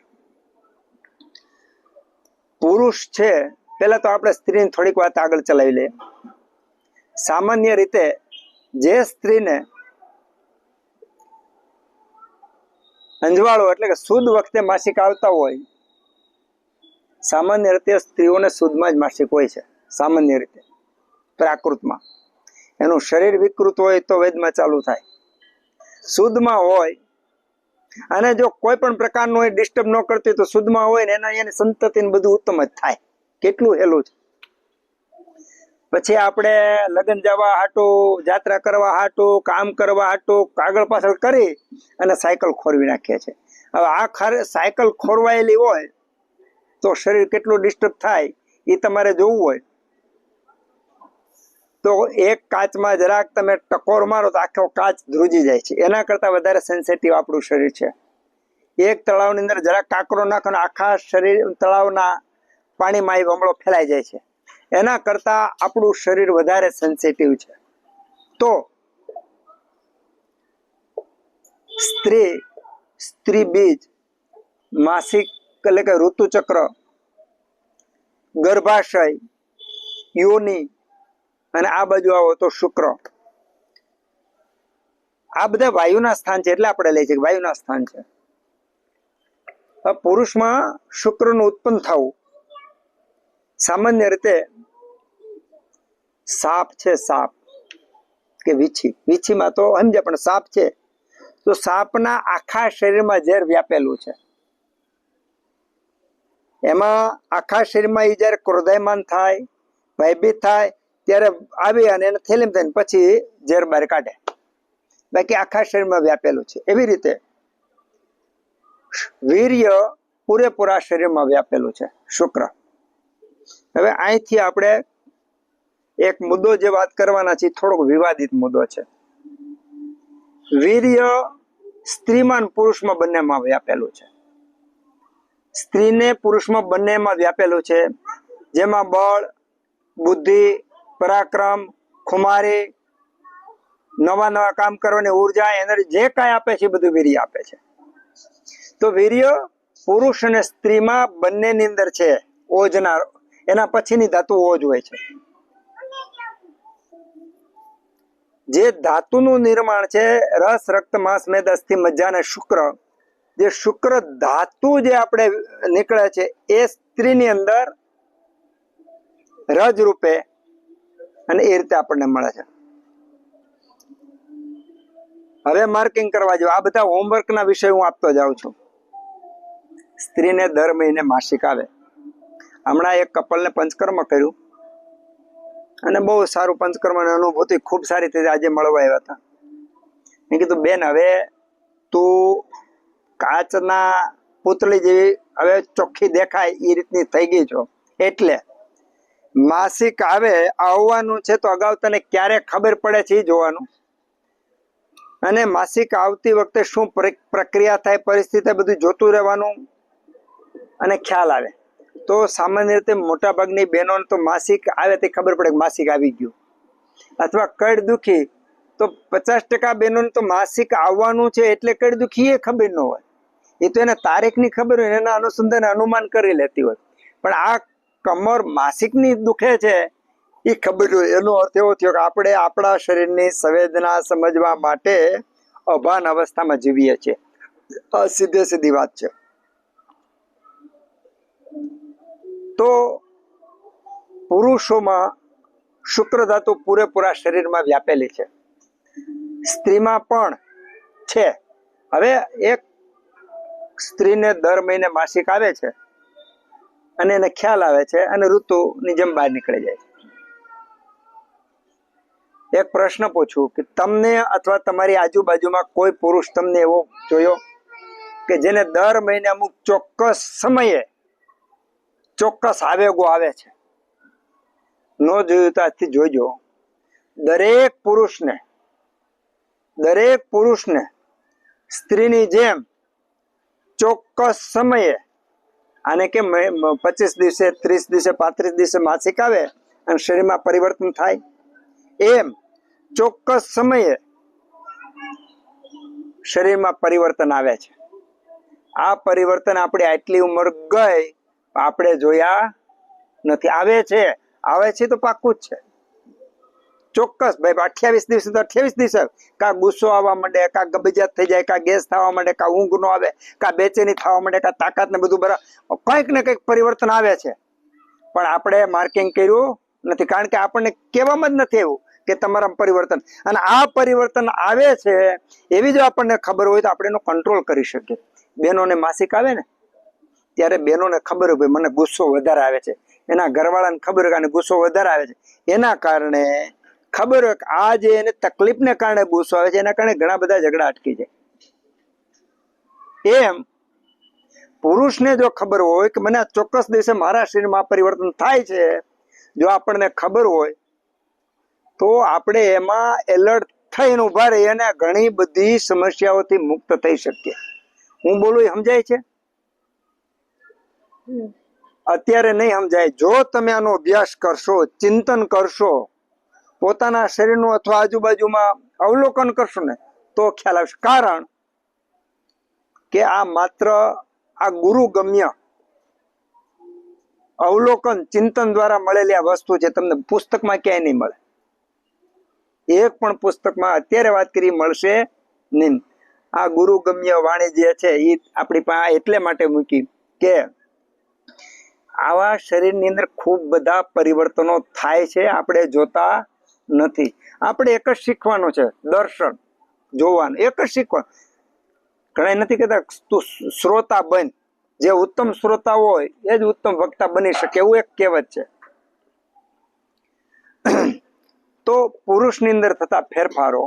Speaker 1: પુરુષ છે, પેલા તો આપણે સ્ત્રીની થોડીક વાત આગળ ચલાવી લઈએ. સામાન્ય રીતે જે સ્ત્રીને અંજવાળો એટલે કે શુદ્ધ વખતે માસિક આવતા હોય, સામાન્ય રીતે સ્ત્રીઓને શુદ્ધમાં જ માસિક હોય છે. સામાન્ય રીતે પ્રાકૃતમાં એનું શરીર વિકૃત હોય તો વેદમાં ચાલુ થાય. શુદ્ધમાં હોય અને જો કોઈ પણ પ્રકારનું હોય ડિસ્ટર્બ ન કરતી તો શુદ્ધમાં હોય ને એની સંતતિ બધું ઉત્તમ જ થાય. કેટલું હેલું છે. પછી આપણે લગ્ન જવા હાટું, જાત્રા કરવા હાટું, કામ કરવા હાટું આગળ પાછળ કરી અને સાયકલ ખોરવી નાખીએ છીએ. હવે આ સાયકલ ખોરવાયેલી હોય તો શરીર કેટલું ડિસ્ટર્બ થાય એ તમારે જોવું હોય તો એક કાચમાં જરાક તમે ટકોર મારો તો આખો કાચ ધ્રુજી જાય છે. એના કરતા વધારે સેન્સિટિવ આપણું શરીર છે. એક તળાવની અંદર જરાક કાંકરો નાખો ને આખા શરીર તળાવના પાણીમાં એ વમળો ફેલાઈ જાય છે. એના કરતા આપણું શરીર વધારે સેન્સિટિવ છે. તો સ્ત્રી બીજ, માસિક એટલે કે ઋતુચક્ર, ગર્ભાશય, યોની અને આ બાજુ આવો તો શુક્ર, આ બધા વાયુના સ્થાન છે. એટલે આપણે લઈએ છીએ વાયુના સ્થાન છે. પુરુષમાં શુક્રનું ઉત્પન્ન થવું સામાન્ય રીતે સાપ છે, સાપ કે વીછીમાં તો સમજ્યા, પણ સાપ છે તો સાપના આખા શરીરમાં ઝેર વ્યાપેલું છે. એમાં આખા શરીરમાં એ જયારે ક્રોધાયમાન થાય, ભયભીત થાય ત્યારે આવી અને એને થેલીમ થઈને પછી ઝેર બહાર કાઢે. બાકી આખા શરીરમાં વ્યાપેલું છે. એવી રીતે વીર્ય પૂરેપૂરા શરીરમાં વ્યાપેલું છે, શુક્ર. હવે અહીંથી આપણે એક મુદ્દો જે વાત કરવાના છે થોડોક વિવાદિત મુદ્દો છે. વીર્ય સ્ત્રીમાં પુરુષમાં બંનેમાં વ્યાપેલું છે. સ્ત્રીને પુરુષમાં બંનેમાં વ્યાપેલું છે. જેમાં બળ, બુદ્ધિ, પરાક્રમ, ખુમારી, નવા કામ કરવાની ઉર્જા, એનર્જી જે કાંઈ આપે છે એ બધું વીર્ય આપે છે. તો વીર્ય પુરુષ અને સ્ત્રીમાં બંનેની અંદર છે. ઓજના એના પછીની ધાતુ ઓજ હોય છે. જે ધાતુનું નિર્માણ છે રસ, રક્ત, માંસ, મેદ, અસ્થિ, મજ્જા અને શુક્ર, જે શુક્ર ધાતુ જે આપણે નીકળે છે એ સ્ત્રીની અંદર રજ રૂપે અને એ રીતે આપણને મળે છે. હવે માર્કિંગ કરવા જો આ બધા હોમવર્કના વિષય હું આપતો જાઉં છું. સ્ત્રીને દર મહિને માસિક આવે. હમણાં એક કપલને પંચકર્મ કર્યું અને બહુ સારું પંચકર્મની અનુભૂતિ ખૂબ સારી થઈ. આજે મળવા આવ્યા હતા. મેં કીધું બેન, હવે તું કાચના પૂતળી જેવી હવે ચોખ્ખી દેખાય એ રીતની થઈ ગઈ છો. એટલે માસિક આવે આવવાનું છે તો અગાઉ તને ક્યારે ખબર પડે છે એ જોવાનું. અને માસિક આવતી વખતે શું પ્રક્રિયા થાય, પરિસ્થિતિ, બધું જોતું રહેવાનું અને ખ્યાલ આવે. તો સામાન્ય રીતે મોટા ભાગની બહેનોને તો માસિક આવે તે ખબર પડે કે માસિક આવી ગયું. અથવા કડ દુખી તો 50% બહેનોને તો માસિક આવવાનું છે એટલે કડ દુખી એ ખબર ન હોય. એ તો એને તારીખની ખબર હોય, એના અનુસંધાને અનુમાન કરી લેતી હોય. પણ આ કમર માસિકની દુખે છે એ ખબર હોય. એનો અર્થ એવો થયો કે આપણે આપણા શરીરની સંવેદના સમજવા માટે અભાન અવસ્થામાં જીવીએ છીએ. સીધી વાત છે. તો પુરુષોમાં શુક્ર ધાતુ પૂરેપૂરા શરીરમાં વ્યાપેલી છે. સ્ત્રીમાં પણ છે. હવે એક સ્ત્રીને દર મહિને માસિક આવે છે અને એને ખ્યાલ આવે છે અને ઋતુની જેમ બહાર નીકળી જાય છે. એક પ્રશ્ન પૂછું કે તમને અથવા તમારી આજુબાજુમાં કોઈ પુરુષ તમને એવો જોયો કે જેને દર મહિને અમુક ચોક્કસ સમયે ચોક્કસ આવેગો આવે છે? ન જોયું તો આજથી જોઈજો. દરેક પુરુષને સ્ત્રીની જેમ ચોક્કસ સમયે, આને કે 25 દિવસે, 30 દિવસે, 35 દિવસે માસિક આવે અને શરીરમાં પરિવર્તન થાય, એમ ચોક્કસ સમયે શરીરમાં પરિવર્તન આવે છે. આ પરિવર્તન આપણે આટલી ઉંમર ગઈ આપણે જોયા નથી. આવે છે તો પાક્કું જ છે. ચોક્કસ ભાઈ 28 દિવસે તો 28 દિવસે કા ગુસ્સો આવવા માંડે, કા કબજિયાત થઈ જાય, કા ગેસ થવા માંડે, કા ઊંઘ નો આવે, કા બેચેની થવા માંડે, કા તાકાત ને બધું બરાબર કંઈક ને કંઈક પરિવર્તન આવે છે. પણ આપણે માર્કિંગ કર્યું નથી, કારણ કે આપણને કહેવામાં જ નથી એવું કે તમારા પરિવર્તન. અને આ પરિવર્તન આવે છે એવી જો આપણને ખબર હોય તો આપણે એનો કંટ્રોલ કરી શકીએ. બહેનોને માસિક આવે ને ત્યારે બહેનોને ખબર હોય મને ગુસ્સો વધારે આવે છે એના ઘરવાળાને ખબર હોય કે ગુસ્સો વધારે આવે છે, એના કારણે ખબર હોય કે આ જે એને તકલીફને કારણે ગુસ્સો આવે છે, એના કારણે ઘણા બધા ઝઘડા અટકી જાય. એમ પુરુષને જો ખબર હોય કે મને આ ચોક્કસ દિવસે મારા શરીરમાં પરિવર્તન થાય છે, જો આપણને ખબર હોય તો આપણે એમાં એલર્ટ થઈને ઉભા રહીએ અને ઘણી બધી સમસ્યાઓથી મુક્ત થઈ શકીએ. હું બોલું એ સમજાય છે? અત્યારે નહીં સમજાય. જો તમે આનો અભ્યાસ કરશો, ચિંતન કરશો, પોતાના શરીરનું અથવા આજુબાજુમાં અવલોકન કરશો ને તો ખ્યાલ આવશે. કારણ કે આ માત્ર આ ગુરુગમ્ય અવલોકન ચિંતન દ્વારા મળેલી આ વસ્તુ છે. તમને પુસ્તકમાં ક્યાંય નહીં મળે. એક પણ પુસ્તકમાં અત્યારે વાત કરી મળશે નહીં. આ ગુરુગમ્ય વાણી જે છે એ આપણી પાસે એટલે માટે મૂકી કે આવા શરીરની અંદર ખૂબ બધા પરિવર્તનો થાય છે, આપણે જોતા નથી. આપણે એક જ શીખવાનું છે, દર્શન જોવાનું, એક જ શીખવાનું. ઘણા નથી કહેતા તું શ્રોતા બન, જે ઉત્તમ શ્રોતા હોય એ જ ઉત્તમ વક્તા બની શકે, એવું એક કહેવત છે. તો પુરુષની અંદર થતા ફેરફારો,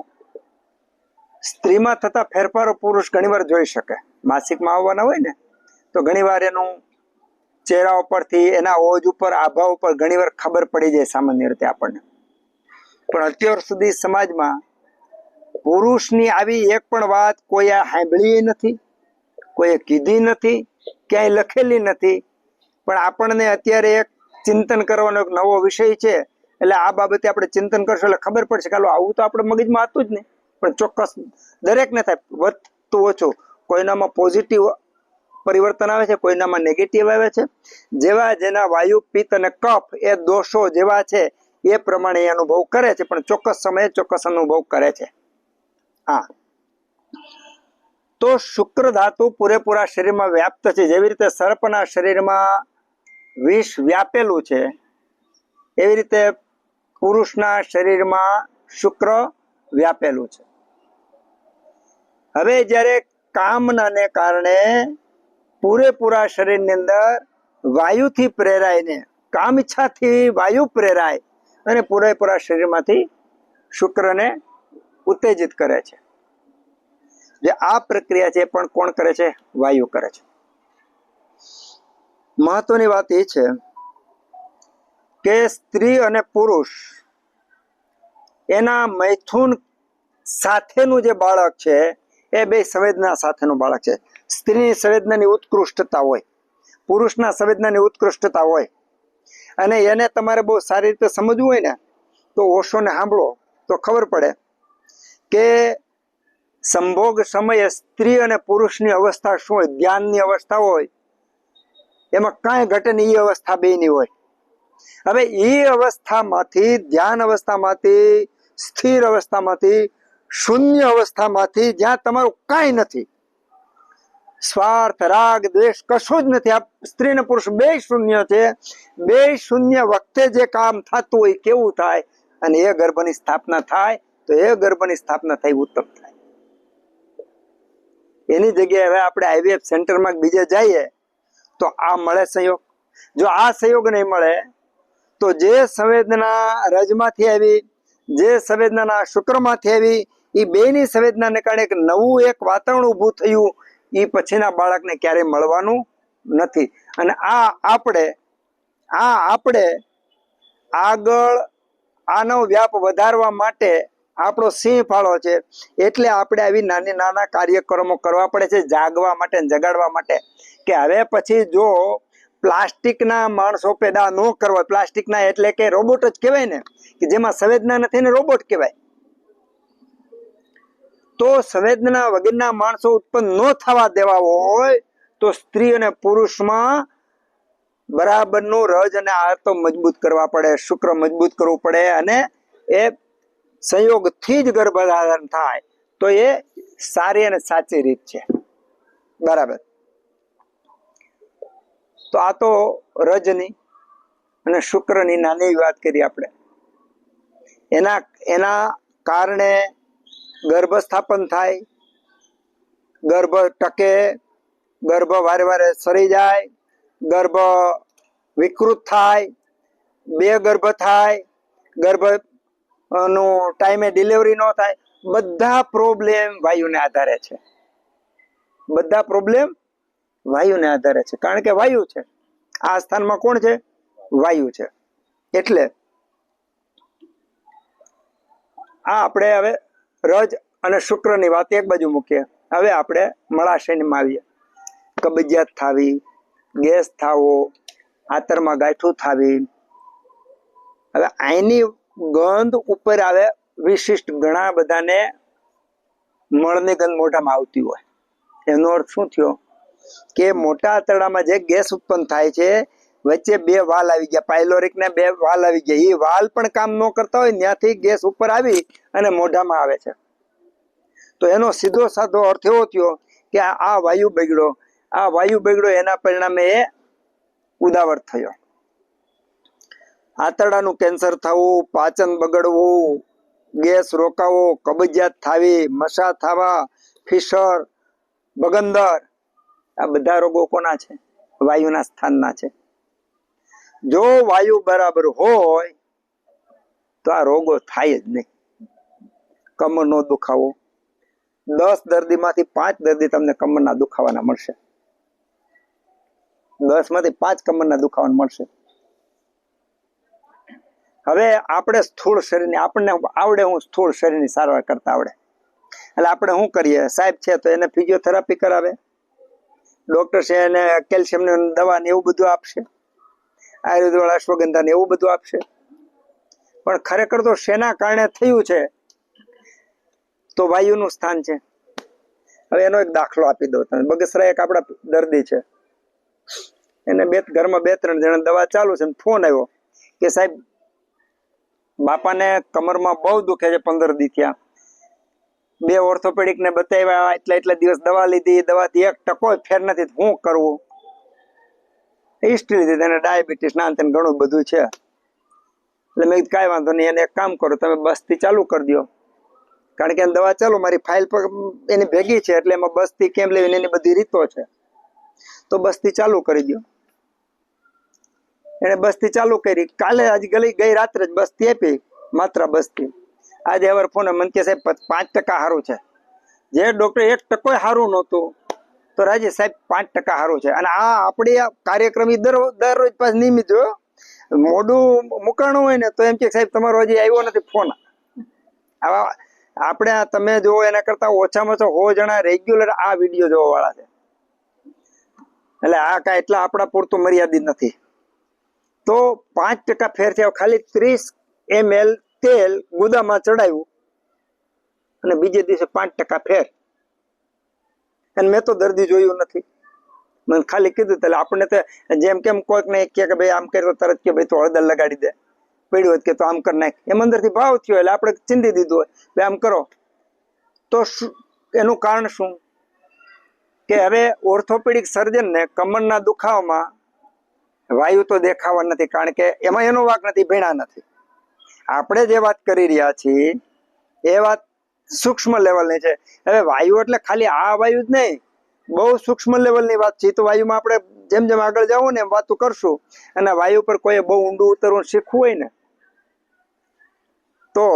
Speaker 1: સ્ત્રીમાં થતા ફેરફારો પુરુષ ઘણીવાર જોઈ શકે. માસિકમાં આવવાના હોય ને તો ઘણીવાર એનું ચહેરા ઉપરથી, એના ઓજ ઉપર, આભા ઉપર ઘણીવાર ખબર પડી જાય સામાન્ય રીતે આપણને. પણ અત્યાર સુધી સમાજમાં પુરુષની આવી એક પણ વાત કોઈ સાંભળી નથી, કોઈએ કીધી નથી, ક્યાંય લખેલી નથી. પણ આપણને અત્યારે એક ચિંતન કરવાનો એક નવો વિષય છે, એટલે આ બાબતે આપણે ચિંતન કરશું એટલે ખબર પડશે કે આવું તો આપણે મગજમાં હતું જ નહીં. પણ ચોક્કસ દરેકને થાય, વધતું ઓછું. કોઈનામાં પોઝિટિવ પરિવર્તન આવે છે, કોઈનામાં નેગેટિવ આવે છે. જેવા જેના વાયુ, પિત્ત અને કફ એ દોષો જેવા છે એ પ્રમાણે એ અનુભવ કરે છે, પણ ચોક્કસ સમયે ચોક્કસ અનુભવ કરે છે. હા, તો શુક્ર ધાતુ પૂરેપૂરા શરીરમાં વ્યાપ્ત છે. જેવી રીતે સર્પના શરીરમાં વિષ વ્યાપેલું છે, એવી રીતે પુરુષના શરીરમાં શુક્ર વ્યાપેલું છે. હવે જ્યારે કામનાને કારણે પૂરેપૂરા શરીરની અંદર વાયુથી પ્રેરાઈને, કામ ઈચ્છાથી વાયુ પ્રેરાય અને પૂરેપૂરા શરીરમાંથી શુક્રને ઉત્તેજિત કરે છે. જે આ પ્રક્રિયા છે પણ કોણ કરે છે? વાયુ કરે છે. મહત્વની વાત એ છે કે સ્ત્રી અને પુરુષ એના મૈથુન સાથેનું જે બાળક છે એ બે સંવેદના સાથેનું બાળક છે. સ્ત્રીની સંવેદનાની ઉત્કૃષ્ટતા હોય, પુરુષના સંવેદનાની ઉત્કૃષ્ટતા હોય. અને એને તમારે બહુ સારી રીતે સમજવું હોય ને તો ઓશોને સાંભળો તો ખબર પડે કે સંભોગ સમયે સ્ત્રી અને પુરુષની અવસ્થા શું હોય, ધ્યાનની અવસ્થા હોય, એમાં કાંઈ ઘટે નહીં, એ અવસ્થા બેની હોય. હવે એ અવસ્થામાંથી, ધ્યાન અવસ્થામાંથી, સ્થિર અવસ્થામાંથી, શૂન્ય અવસ્થામાંથી, જ્યાં તમારું કાંઈ નથી, સ્વાર્થ, રાગ, દ્વેષ કશું જ નથી, આ સ્ત્રી અને પુરુષ બે શૂન્ય છે. બે શૂન્ય વખતે જે કામ થતું હોય કેવું થાય, અને એ ગર્ભની સ્થાપના થાય તો એ ગર્ભની સ્થાપના થઈ ઉત્તમ થાય. એની જગ્યાએ હવે આપણે આઈવીએફ સેન્ટરમાં બીજે જઈએ તો આ મળે સંયોગ. જો આ સંયોગ નહીં મળે તો જે સંવેદના રજમાંથી આવી, જે સંવેદના શુક્રમાંથી આવી, એ બેની સંવેદનાને કારણે એક નવું એક વાતાવરણ ઊભું થયું, એ પછીના બાળકને ક્યારેય મળવાનું નથી. અને આપણે આગળ આનો વ્યાપ વધારવા માટે આપણો સિંહ ફાળો છે. એટલે આપણે આવી નાની નાના કાર્યક્રમો કરવા પડે છે, જાગવા માટે, જગાડવા માટે. કે હવે પછી જો પ્લાસ્ટિકના માણસો પેદા ન કરવા, પ્લાસ્ટિકના એટલે કે રોબોટ જ કહેવાય ને, કે જેમાં સંવેદના નથી ને રોબોટ કહેવાય. તો સંવેદના વગરના માણસો ઉત્પન્ન ન થવા દેવા હોય તો સ્ત્રી અને પુરુષમાં બરાબરનું રજ અને આ તો મજબૂત કરવા પડે, શુક્ર મજબૂત કરવું પડે, અને એ સંયોગથી જ ગર્ભધારણ થાય. તો એ સારી અને સાચી રીત છે. બરાબર. તો આ તો રજની અને શુક્રની નાની વાત કરી આપણે. એના કારણે ગર્ભ સ્થાપન થાય, ગર્ભ ટકે, ગર્ભ વારે વારે સરી જાય, ગર્ભ વિકૃત થાય, બે ગર્ભ થાય, ગર્ભ નું ટાઈમે ડિલિવરી ન થાય, બધા પ્રોબ્લેમ વાયુને આધારે છે. બધા પ્રોબ્લેમ વાયુને આધારે છે, કારણ કે વાયુ છે. આ સ્થાનમાં કોણ છે? વાયુ છે. એટલે આ આપણે હવે રજ અને શુક્રની વાત એક બાજુ મૂકીએ. હવે આપણે મળાશયમાં આવીએ. કબજિયાત થાવી, ગેસ થાવો, આંતરમાં ગાંઠું થાવી. હવે આની ગંધ ઉપર આવે વિશિષ્ટ. ઘણા બધાને મળની ગંધ મોઢામાં આવતી હોય. એનો અર્થ શું થયો? કે મોટા આંતરડામાં જે ગેસ ઉત્પન્ન થાય છે, વચ્ચે બે વાલ આવી ગયા, પાયલોરિક ને બે વાલ આવી ગયા. એ વાલ પણ કામ ન કરતા હોય, ત્યાંથી ગેસ ઉપર આવી અને મોઢામાં આવે છે. તો એનો સીધો સાધો અર્થ એવો થયો કે આ વાયુ બગડ્યો. આ વાયુ બગડ્યો એના પરિણામે એ ઉદાવર થયો. આંતરડાનું કેન્સર થવું, પાચન બગડવું, ગેસ રોકાવો, કબજિયાત થાવી, મસા થવા, ફિશર, બગંદર, આ બધા રોગો કોના છે? વાયુના સ્થાનના છે. જો વાયુ બરાબર હોય તો આ રોગો થાય જ નહીં. કમરનો દુખાવો, 10 દર્દીમાંથી 5 દર્દી તમને કમરના દુખાવાના મળશે. 10 માંથી 5 કમરના દુખાવાના મળશે. હવે આપણે સ્થૂળ શરીરની, આપણને આવડે હું સ્થૂળ શરીરની સારવાર કરતા આવડે, એટલે આપણે શું કરીએ? સાહેબ છે તો એને ફિઝિયોથેરાપી કરાવે, ડોક્ટર છે એને કેલ્શિયમની દવા ને એવું બધું આપશે, આયુર્વેદ વાળા અશ્વગંધા ને એવું બધું આપશે. પણ ખરેખર તો શેના કારણે થયું છે? તો વાયુનું સ્થાન છે. હવે એનો એક દાખલો આપી દો તમે. બગસરા એક આપણા દર્દી છે, એને ઘરમાં 2-3 જણા દવા ચાલુ છે. ફોન આવ્યો કે સાહેબ બાપાને કમરમાં બહુ દુખે છે, 15 દી થયા, 2 ઓર્થોપેડિક ને બતાવ્યા, એટલા દિવસ દવા લીધી, દવાથી 1% ફેર નથી. શું કરવું? હિસ્ટ્રી લીધી, તેને ડાયાબિટીસ ના તેને ઘણું બધું છે. એટલે મેં કીધું કાંઈ વાંધો નહીં, એને એક કામ કરો, તમે બસથી ચાલુ કરી દો. કારણ કે દવા ચાલુ મારી ફાઇલ પર એની ભેગી છે, એટલે એમાં બસથી કેમ લેવી એની બધી રીતો છે. તો બસથી ચાલુ કરી દો. એને બસથી ચાલુ કરી. કાલે આજ ગઈ રાત્રે જ બસથી આપી, માત્ર બસથી. આજે હવે ફોન મને કે સાહેબ 5% સારું છે. જે ડોક્ટર 1% સારું નહોતું, તો રાજી સાહેબ 5% સારું છે. અને આ આપણી કાર્યક્રમ દરરોજ પાસ નિયમિત જો મોડું મુકાણું હોય ને તો એમ કે સાહેબ તમારો હજી આવ્યો નથી ફોન. આવા આપણે તમે જોવો એના કરતા ઓછામાં ઓછા 100 જણા રેગ્યુલર આ વિડીયો જોવા વાળા છે. એટલે આ કાંઈ એટલા આપણા પૂરતું મર્યાદિત નથી. તો 5% ફેર થયો. ખાલી 30 ml તેલ ગુદામાં ચડાવ્યું અને બીજે દિવસે 5% ફેર. અને મેં તો દર્દી જોયું નથી, મને ખાલી કીધું. એટલે આપણને તો જેમ કેમ કોઈક ને કે ભાઈ આમ કર્યો તરત કે ભાઈ તો હળદર લગાડી દે, પડ્યું હોય કે તો આમ કરી નાખ, એમ અંદરથી ભાવ થયો એટલે આપણે ચીંધી દીધું હોય ભાઈ આમ કરો. તો એનું કારણ શું? કે હવે ઓર્થોપેડિક સર્જનને કમરના દુખાવામાં વાયુ તો દેખાવા નથી, કારણ કે એમાં એનો વાંક નથી, ભેણા નથી. આપણે જે વાત કરી રહ્યા છીએ એ વાત સૂક્ષ્મ લેવલની છે. હવે વાયુ એટલે ખાલી આ વાયુ જ નહીં, બહુ સૂક્ષ્મ લેવલની વાત છે. તો વાયુમાં આપણે જેમ જેમ આગળ જાવું ને એમ વાતો કરશું. અને વાયુ પર કોઈ બહુ ઊંડું ઉતરવું શીખવું હોય ને તો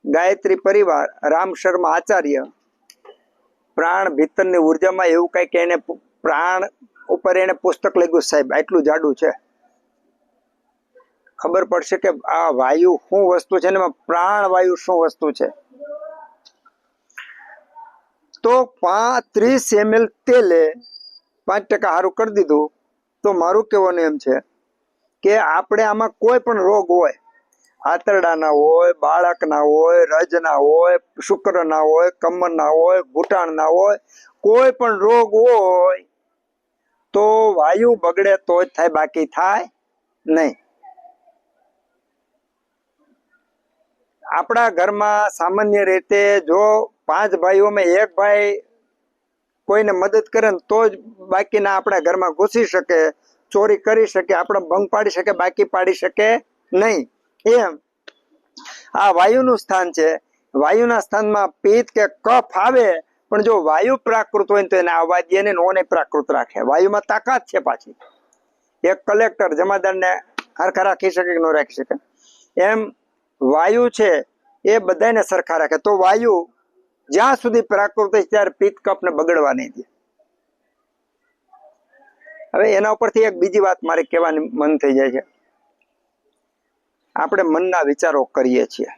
Speaker 1: ગાયત્રી પરિવાર, રામ શર્મા આચાર્ય, પ્રાણ ભીતરની ઉર્જામાં એવું કઈક એને પ્રાણ ઉપર એને પુસ્તક લખ્યું સાહેબ, આટલું જાડું છે. ખબર પડશે કે આ વાયુ શું વસ્તુ છે ને પ્રાણ વાયુ શું વસ્તુ છે. તો 30 ml તેલે 5% સારું કરી દીધું. તો મારું કહેવાનું એમ છે કે આપણે આમાં કોઈ પણ રોગ હોય, આંતરડાના હોય, બાળકના હોય, રજના હોય, શુક્રના હોય, કમરના હોય, ઘૂંટણના હોય, કોઈ પણ રોગ હોય તો વાયુ બગડે તો જ થાય, બાકી થાય નહીં. આપણા ઘરમાં સામાન્ય રીતે જો 5 ભાઈઓમાં 1 ભાઈ કોઈને મદદ કરે ને તો જ બાકીના આપણા ઘરમાં ઘૂસી શકે, ચોરી કરી શકે, આપણે ભંગ પાડી શકે, બાકી પાડી શકે નહીં. એમ આ વાયુનું સ્થાન છે. વાયુના સ્થાનમાં પિત્ત કે કફ આવે, પણ જો વાયુ પ્રાકૃત હોય તો એને આવવા દે ને નોને પ્રાકૃત રાખે. વાયુમાં તાકાત છે પાછી, એક કલેક્ટર જમાદારને હરખા રાખી શકે કે ન રાખી શકે, એમ વાયુ છે એ બધાને સરખા રાખે. તો વાયુ જ્યાં સુધી પ્રાકૃતિક ત્યારે પિત્ત કફને બગડવા નહીં દે. હવે એના ઉપરથી એક બીજી વાત મારે કહેવાની મન થઈ જાય છે. આપણે મનના વિચારો કરીએ છીએ.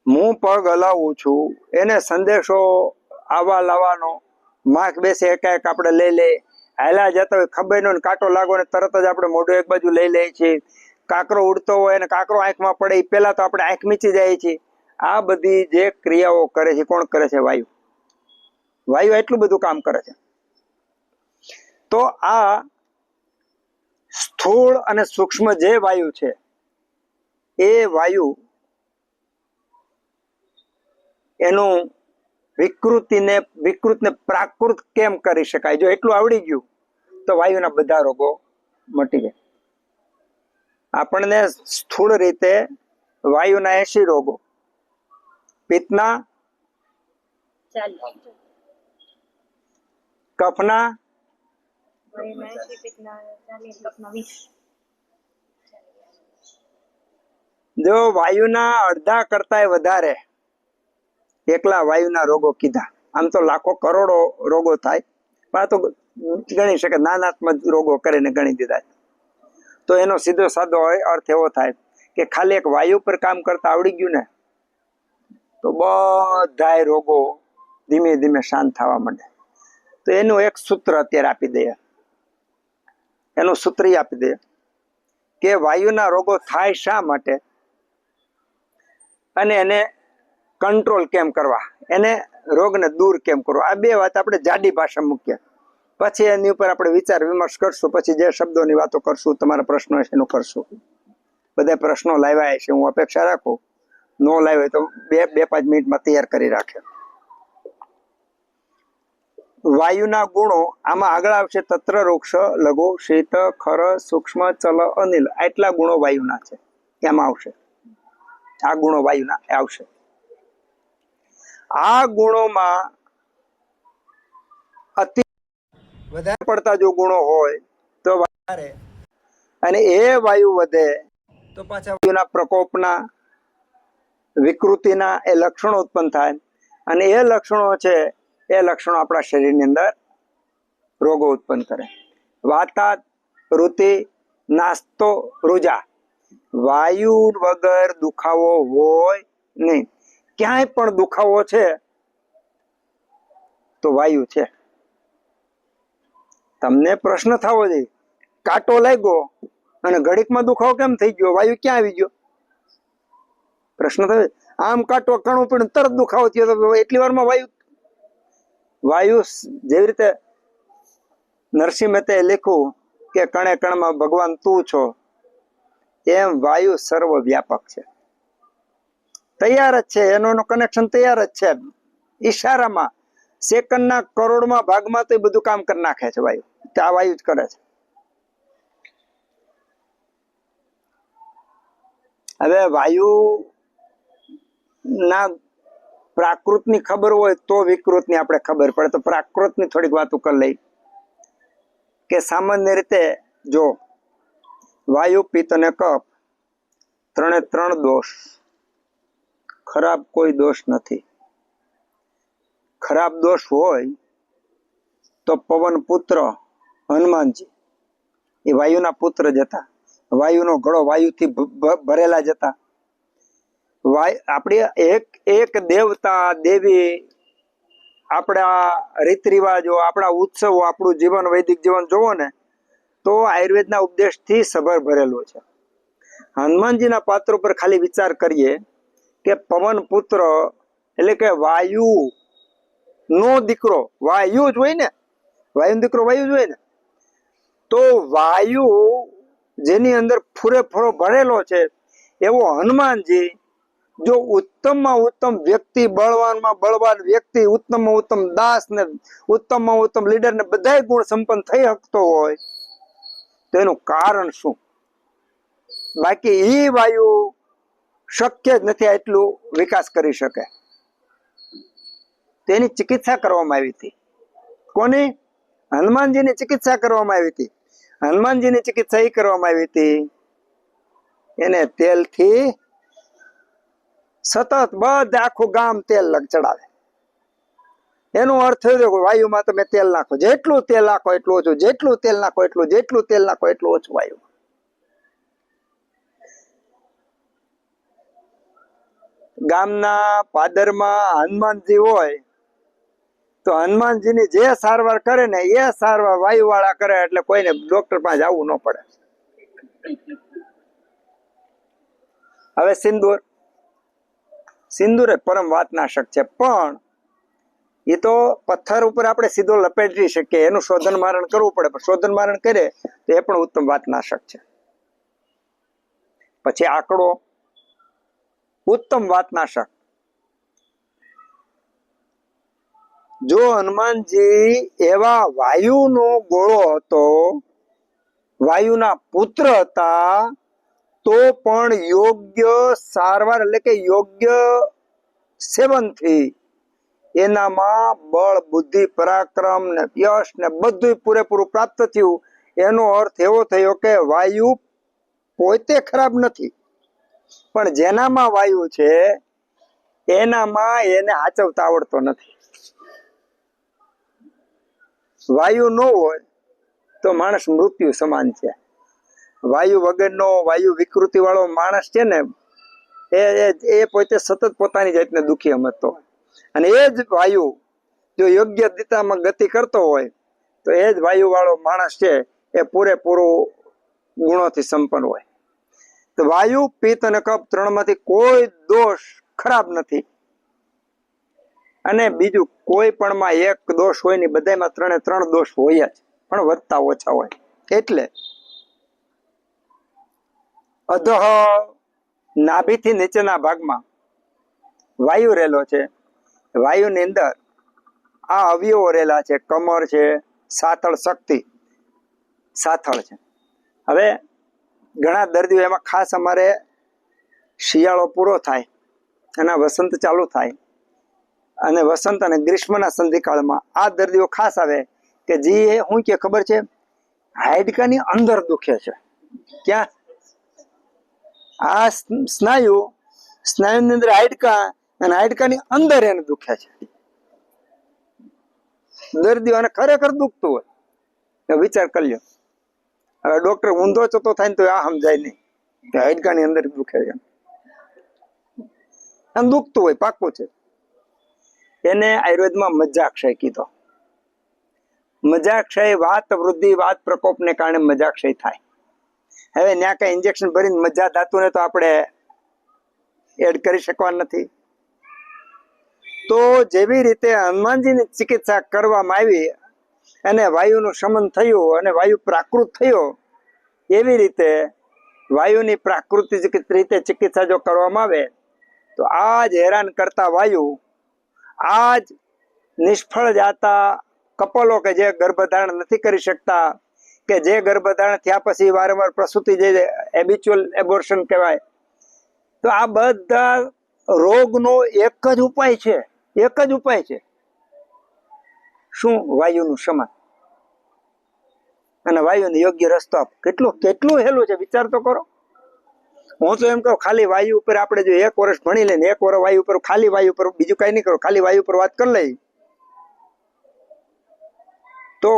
Speaker 1: હું પગ હલાવું છું, એને સંદેશો આવા લાવવાનો માર્ક બેસે એકાએક આપણે લઈ લે. હાલા જતા હોય ખબર ન કાંટો લાગો ને તરત જ આપણે મોઢું એક બાજુ લઈ લઈએ છીએ. કાંકરો ઉડતો હોય અને કાંકરો આંખમાં પડે એ પહેલા તો આપણે આંખ મીચી જાય છે. આ બધી જે ક્રિયાઓ કરે છે કોણ કરે છે? વાયુ. વાયુ એટલું બધું કામ કરે છે. તો આ સ્થૂળ અને સૂક્ષ્મ જે વાયુ છે એ વાયુ એનું વિકૃતને પ્રાકૃત કેમ કરી શકાય? જો એટલું આવડી ગયું તો વાયુના બધા રોગો મટી જાય. આપણને સ્થૂળ રીતે વાયુના 80 રોગો, પિત્તના
Speaker 2: 40,
Speaker 1: કફના
Speaker 2: 20.
Speaker 1: જો વાયુના અડધા કરતાંય વધારે એકલા વાયુના રોગો કીધા. આમ તો લાખો કરોડો રોગો થાય, પણ આ તો ગણી શકે નાનાત્મક રોગો કરીને ગણી દીધા. તો એનો સીધો સાદો અર્થ એવો થાય કે ખાલી એક વાયુ પર કામ કરતા આવડી ગયું ને તો બધાય રોગો ધીમે ધીમે શાંત થવા માંડે. તો એનું એક સૂત્ર અત્યારે આપી દઈએ. એનું સૂત્ર આપી દઈએ કે વાયુના રોગો થાય શા માટે અને એને કંટ્રોલ કેમ કરવા, એને રોગને દૂર કેમ કરવા. આ બે વાત આપણે જાડી ભાષા મૂકીએ, પછી એની ઉપર આપણે વિચાર વિમર્શ કરશું. પછી જે શબ્દોની વાતો કરશું, તમારા પ્રશ્નો હશે એનું કરશું. બધા પ્રશ્નો લાવ્યા છે, હું અપેક્ષા રાખું. નો લાવ્યો તો 2-5 મિનિટમાં તૈયાર કરી રાખે. વાયુના ગુણો આમાં આગળ આવશે. તત્ર વૃક્ષ, લઘુ, શીત, ખર, સૂક્ષ્મ, ચલ, અનિલ. આટલા ગુણો વાયુના છે, એમાં આવશે. આ ગુણો વાયુના આવશે. આ ગુણોમાં અતિ વધારે પડતા જો ગુણો હોય તો વધારે, અને એ વાયુ વધે તો પાછા વાયુના પ્રકોપના, વિકૃતિના એ લક્ષણો ઉત્પન્ન થાય. અને એ લક્ષણો છે એ લક્ષણો આપણા શરીરની અંદર રોગો ઉત્પન્ન કરે. વાતાત, ઋતિ, નાસ્તો, રુજા. વાયુ વગર દુખાવો હોય નહીં. ક્યાંય પણ દુખાવો છે તો વાયુ છે. તમને પ્રશ્ન થવો જોઈએ, કાંટો લાગ્યો અને ઘડીકમાં દુખાવો કેમ થઈ ગયો? વાયુ ક્યાં આવી ગયો? પ્રશ્ન થયો. આમ કાંટો કણું પણ તરત દુખાવો થયો તો એટલી વારમાં વાયુ જેવી રીતે નરસિંહ મહેતાએ લખ્યું કે કણે કણમાં ભગવાન તું છો, એમ વાયુ સર્વ વ્યાપક છે. તૈયાર જ છે, એનો કનેક્શન તૈયાર જ છે. ઈશારામાં સેકન્ડના કરોડમાં ભાગમાં તો એ બધું કામ કરી નાખે છે વાયુ. આ વાયુ જ કરે છે. હવે વાયુ ના પ્રાકૃતની ખબર હોય તો વિકૃતની આપણે ખબર પડે. તો પ્રાકૃતની થોડીક વાતો કરી લઈ કે સામાન્ય રીતે જો વાયુ, પિત્ત અને કફ 3 દોષ, ખરાબ કોઈ દોષ નથી. ખરાબ દોષ હોય તો પવન પુત્ર હનુમાનજી એ વાયુના પુત્ર જ હતા. વાયુનો ગળો વાયુથી ભરેલા જ હતા. આપણી એક દેવતા દેવી, આપણા રીત રિવાજો, આપણા ઉત્સવો, આપણું જીવન, વૈદિક જીવન જોવો ને તો આયુર્વેદના ઉપદેશથી સભર ભરેલું છે. હનુમાનજીના પાત્ર પર ખાલી વિચાર કરીએ કે પવન પુત્ર એટલે કે વાયુ નો દીકરો વાયુ જ હોય ને, વાયુ દીકરો વાયુ જ હોય ને. તો વાયુ જેની અંદર પૂરેપૂરો ભરેલો છે એવો હનુમાનજી જો ઉત્તમમાં ઉત્તમ વ્યક્તિ, બળવાનમાં બળવાન વ્યક્તિ, ઉત્તમમાં ઉત્તમ દાસ ને ઉત્તમમાં ઉત્તમ લીડર ને બધા ગુણ સંપન્ન થઈ શકતો હોય તો એનું કારણ શું? બાકી એ વાયુ શક્ય જ નથી એટલું વિકાસ કરી શકે. તેની ચિકિત્સા કરવામાં આવી હતી. કોની? હનુમાનજીની ચિકિત્સા કરવામાં આવી હતી. હનુમાનજીની ચિકિત્સા એ કરવામાં આવી હતી, એને તેલથી સતત બધા આખું ગામ તેલ ચડાવે. એનો અર્થ થયો કે વાયુમાં તમે તેલ નાખો, જેટલું તેલ નાખો એટલું ઓછું, જેટલું તેલ નાખો એટલું, જેટલું તેલ નાખો એટલું ઓછું વાયુ. ગામના પાદરમાં હનુમાનજી હોય તો હનુમાનજીની જે સારવાર કરે ને એ સારવાર વાયુ વાળા કરે, એટલે કોઈને ડોક્ટર પાસે જવું ન પડે. હવે સિંદૂર, સિંદૂર એ પરમ વાતનાશક છે, પણ એ તો પથ્થર ઉપર આપણે સીધો લપેટી શકીએ, એનું શોધન મારણ કરવું પડે, પણ શોધન મારણ કરે તો એ પણ ઉત્તમ વાતનાશક છે. પછી આકડો ઉત્તમ વાતનાશક. જો હનુમાનજી એવા વાયુનો ગોળો હતો, વાયુના પુત્ર હતા, તો પણ યોગ્ય સારવાર એટલે કે યોગ્ય સેવનથી એનામાં બળ, બુદ્ધિ, પરાક્રમ ને યશ ને બધું પૂરેપૂરું પ્રાપ્ત થયું. એનો અર્થ એવો થયો કે વાયુ પોતે ખરાબ નથી, પણ જેનામાં વાયુ છે એનામાં એને હાચવતા આવડતો નથી. વાયુ ન હોય તો માણસ મૃત્યુ સમાન છે. વાયુ વગરનો, વાયુ વિકૃતિ વાળો માણસ છે ને, એ પોતે સતત પોતાની જાતને દુઃખી સમજતો હોય. અને એ જ વાયુ જો યોગ્ય દિશામાં ગતિ કરતો હોય તો એ જ વાયુ વાળો માણસ છે એ પૂરેપૂરો ગુણોથી સંપન્ન હોય. તો વાયુ, પિત્ત અને કફ ત્રણમાંથી કોઈ દોષ ખરાબ નથી. અને બીજું કોઈ પણમાં એક દોષ હોય નહીં, બધામાં ત્રણે ત્રણ દોષ હોય જ, પણ વધતા ઓછા હોય. એટલે અધઃ નાભીથી નીચેના ભાગમાં વાયુ રહેલો છે. વાયુની અંદર આ અવયવો રહેલા છે, કમર છે, સાથળ શક્તિ, સાથળ છે. હવે ઘણા દર્દીઓ, એમાં ખાસ અમારે શિયાળો પૂરો થાય અને વસંત ચાલુ થાય, અને વસંત અને ગ્રીષ્મના સંધિકાળમાં આ દર્દીઓ ખાસ આવે કે જે શું કે ખબર છે, હાડકાની અંદર દુખે છે. ક્યાં? આ સ્નાયુ, સ્નાયુની અંદર હાડકા, અને હાડકાની અંદર એને દુખે છે. દર્દીઓને ખરેખર દુખતું હોય, વિચાર કરી લો. હવે ડોક્ટર ઊંધો ચતો થાય ને તો આ સમજાય નહીં કે હાડકાની અંદર દુખે છે, આમ દુખતું હોય, પાકું છે. એને આયુર્વેદમાં મજ્જાક્ષય કીધો. મજ્જાક્ષય વાત વૃદ્ધિ, વાત પ્રકોપને કારણે મજ્જાક્ષય થાય. હવે ત્યાં કઈ ઇન્જેક્શન ભરીને મજ્જા ધાતુને તો આપણે એડ કરી શકવા નથી. તો જેવી રીતે હનુમાનજીની ચિકિત્સા કરવામાં આવી અને વાયુનું શમન થયું અને વાયુ પ્રાકૃત થયો, એવી રીતે વાયુની પ્રાકૃતિક રીતે ચિકિત્સા જો કરવામાં આવે તો આ જ હેરાન કરતા વાયુ, આ જ નિષ્ફળ જાતા કપલો કે જે ગર્ભધારણ નથી કરી શકતા, કે જે ગર્ભધારણ થયા પછી વારંવાર પ્રસૂતિ, જે હેબિચ્યુઅલ એબોર્શન કહેવાય, તો આ બધા રોગનો એક જ ઉપાય છે, એક જ ઉપાય છે. શું? વાયુનું શમન અને વાયુને યોગ્ય રસ્તો આપો. કેટલું કેટલું હેલું છે, વિચાર તો કરો. હું તો એમ કહું, ખાલી વાયુ ઉપર આપણે જો 1 વર્ષ ભણી લઈને, 1 વર્ષ વાયુ ઉપર, ખાલી વાયુ ઉપર, બીજું કઈ નહીં કરો, ખાલી વાયુ ઉપર વાત કરી લઈ, તો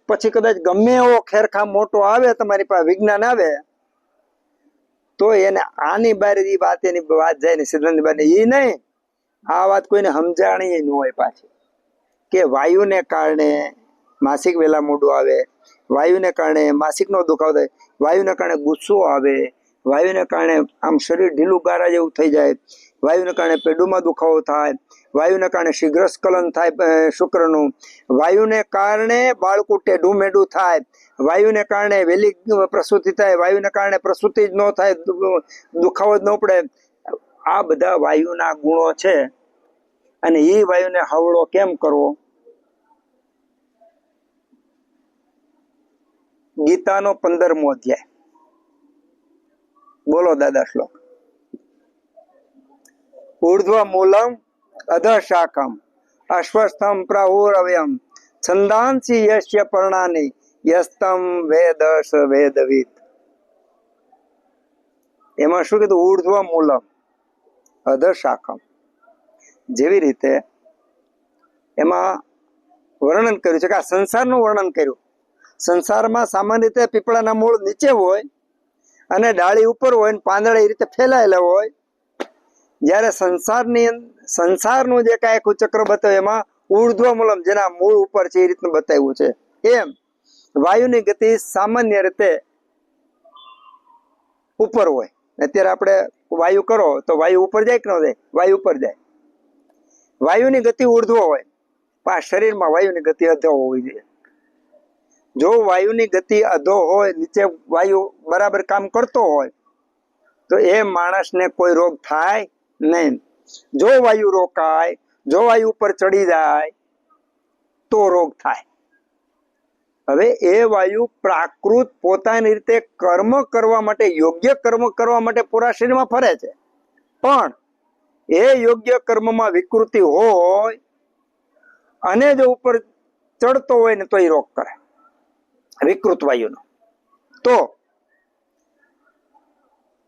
Speaker 1: પછી કદાચ ગમે એવો ખેરખા મોટો આવે તમારી પાસે, વિજ્ઞાન આવે, તો એને આની બારી વાત, એની વાત જાય ને સિદ્ધાંતની બારી એ નહીં. આ વાત કોઈને સમજાણી ન હોય પાછી, કે વાયુને કારણે માસિક વેલા મોઢું આવે, વાયુને કારણે માસિકનો દુખાવો થાય, વાયુને કારણે ગુસ્સો આવે, વાયુને કારણે આમ શરીર ઢીલું ગારા જેવું થઈ જાય, વાયુને કારણે પેડુમાં દુખાવો થાય, વાયુને કારણે શીઘ્રસ્ખલન થાય શુક્રનું, વાયુને કારણે બાળકું ટેઢું મેઢું થાય, વાયુને કારણે વહેલી પ્રસૂતિ થાય, વાયુને કારણે પ્રસૂતિ જ ન થાય, દુખાવો જ ન પડે. આ બધા વાયુના ગુણો છે. અને એ વાયુને હવળો કેમ કરવો? ગીતાનો 15મો અધ્યાય, બોલો દાદા શ્લોક. ઉર્ધ્વ મૂલમ અધઃ શાખમ અશ્વસ્થમ પ્રાહુરવ્યમ છંદાંસી યસ્ય પર્ણાની યસ્તમ વેદ સ વેદવિત. એમાં શું કીધું? ઊર્ધ્વ મૂલમ અધઃ શાખમ. જેવી રીતે એમાં વર્ણન કર્યું છે કે આ સંસારનું વર્ણન કર્યું. સંસારમાં સામાન્ય રીતે પીપળાના મૂળ નીચે હોય અને ડાળી ઉપર હોય ને પાંદડા એ રીતે ફેલાયેલા હોય. જ્યારે સંસારનું જે કાંઈ આખું ચક્ર બતાવ્યું એમાં ઊર્ધ્વ મૂલમ, જેના મૂળ ઉપર છે એ રીતનું બતાવ્યું છે. એમ વાયુની ગતિ સામાન્ય રીતે ઉપર હોય. અત્યારે આપણે વાયુ કરો તો વાયુ ઉપર જાય કે ન જાય? વાયુ ઉપર જાય. વાયુની ગતિ ઊર્ધ્વ હોય, પણ આ શરીરમાં વાયુની ગતિ અધો હોવી જોઈએ. જો વાયુની ગતિ અધો હોય, નીચે વાયુ બરાબર કામ કરતો હોય, તો એ માણસને કોઈ રોગ થાય નહીં. જો વાયુ રોકાય, જો વાયુ ઉપર ચડી જાય તો રોગ થાય. હવે એ વાયુ પ્રાકૃત પોતાની રીતે કર્મ કરવા માટે, યોગ્ય કર્મ કરવા માટે પૂરા શરીરમાં ફરે છે. પણ એ યોગ્ય કર્મમાં વિકૃતિ હોય અને જો ઉપર ચડતો હોય ને તો એ રોગ કરે, વિકૃત વાયુનો. તો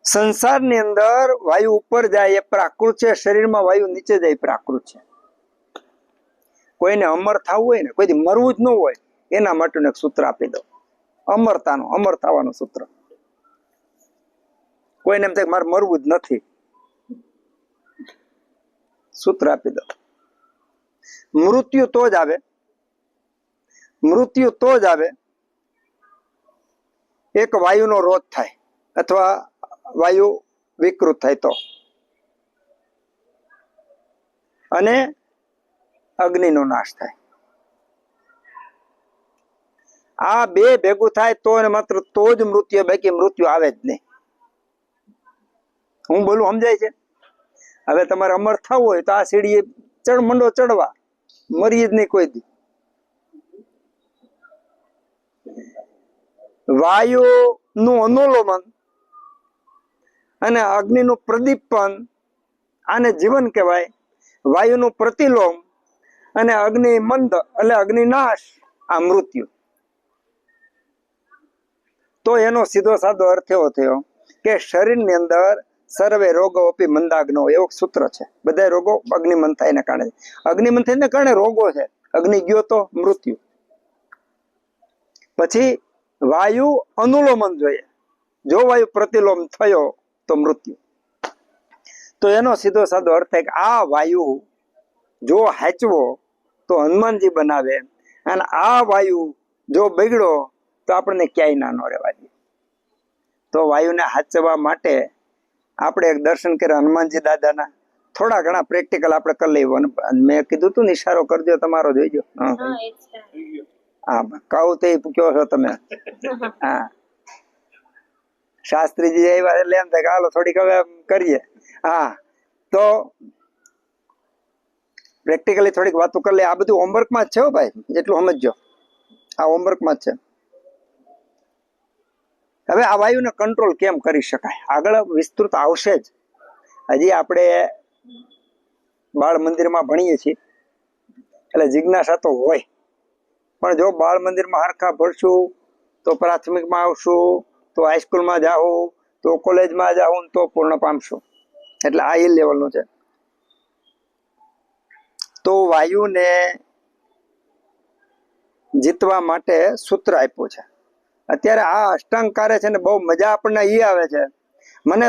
Speaker 1: સંસારની અંદર વાયુ ઉપર જાય એ પ્રાકૃત છે, શરીરમાં વાયુ નીચે જાય પ્રાકૃત છે. કોઈને અમર થવું હોય ને, કોઈ મરવું જ ન હોય, એના માટેનું એક સૂત્ર આપી દો, અમરતાનું, અમર થવાનું સૂત્ર. કોઈને એમ થાય મારે મરવું જ નથી, સૂત્ર આપી દો. મૃત્યુ તો જ આવે, મૃત્યુ તો જ આવે એક વાયુનો રોધ થાય અથવા વાયુ વિકૃત થાય તો, અને અગ્નિનો નાશ થાય. આ બે ભેગું થાય તો ને માત્ર તો જ મૃત્યુ, બાકી મૃત્યુ આવે જ નહીં. હું બોલું સમજાય છે? હવે તમારે અમર થવું હોય તો આ સીડીએ મંડો ચડવા, મરી જ નહીં કોઈ દી. વાયુ નું અનુલોમન અને અગ્નિનું પ્રદીપન, આને જીવન કહેવાય. વાયુનું પ્રતિલોમ અને અગ્નિ મંદ એટલે અગ્નિ નાશ, આ મૃત્યુ. તો એનો સીધો સાદો અર્થ એવો થયો કે શરીરની અંદર સર્વે રોગો અપી મંદાગ્નો, એવું સૂત્ર છે. બધા રોગો અગ્નિમંથાઈને કારણે, અગ્નિમંથાઈને કારણે રોગો છે. અગ્નિ ગયો તો મૃત્યુ. પછી વાયુ અનુલોમન જોઈએ, જો વાયુ પ્રતિલોમ થયો તો મૃત્યુ. તો એનો સીધો સાદો અર્થ થાય કે આ વાયુ જો હાચવો તો હનુમાનજી બનાવે, અને આ વાયુ જો બગડ્યો તો આપણને ક્યાંય ના ન રહેવા દે. તો વાયુને હાચવા માટે આપણે એક દર્શન કર્યા હનુમાનજી દાદાના, થોડા ઘણા પ્રેક્ટિકલ આપણે કરી લઈએ. મેં કીધું તું ને ઈશારો કરજો તમારો, જોઈજો. હા, કહું તો કયો છો તમે? હા, શાસ્ત્રીજી આવ્યા એટલે એમ થાય કે હાલો થોડીક હવે કરીએ. હા, તો પ્રેક્ટિકલી થોડીક વાતો કરી લે. આ બધું હોમવર્કમાં જ છે ભાઈ, એટલું સમજજો. આ હોમવર્કમાં જ છે. હવે આ વાયુને કંટ્રોલ કેમ કરી શકાય, આગળ વિસ્તૃત આવશે જ. હજી આપણે બાળ મંદિરમાં ભણીએ છીએ એટલે જિજ્ઞાસા તો હોય, પણ જો બાળ મંદિરમાં હરખા ભણશું તો પ્રાથમિકમાં આવશું, તો હાઈસ્કૂલમાં જાઉં, તો કોલેજમાં જાઉં, તો પૂર્ણ પામશું. એટલે આ એ લેવલનું છે. તો વાયુને જીતવા માટે સૂત્ર આપ્યું છે. અત્યારે આ અષ્ટાંગ કાર્ય છે ને, બહુ મજા આપણને એ આવે છે. મને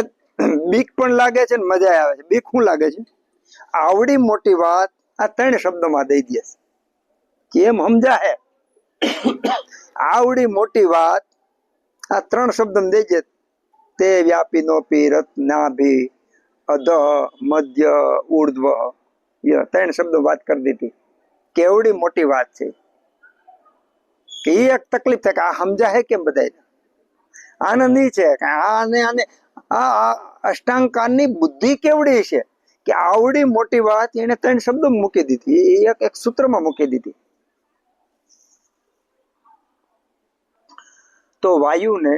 Speaker 1: બીક પણ લાગે છે ને મજા આવે છે. બીક શું લાગે છે? આવડી મોટી વાત આ 3 શબ્દોમાં દઈ દે. કેમ સમજા હે? આવડી મોટી વાત આ 3 શબ્દમાં દઈ દે. તે વ્યાપી નો પી રત્નાભી અધ મધ્ય ઉર્ધ્વ, 3 શબ્દો વાત કરી દીધી. કેવડી મોટી વાત છે. કે એ એક તકલીફ થાય કે આ સમજા હે કેમ બધા? આનંદ ઈ છે કે આને આ અષ્ટાંગકારની બુદ્ધિ કેવડી છે કે આવડી મોટી વાત એને 3 શબ્દો મૂકી દીધી, એક સૂત્રમાં મૂકી દીધી. તો વાયુને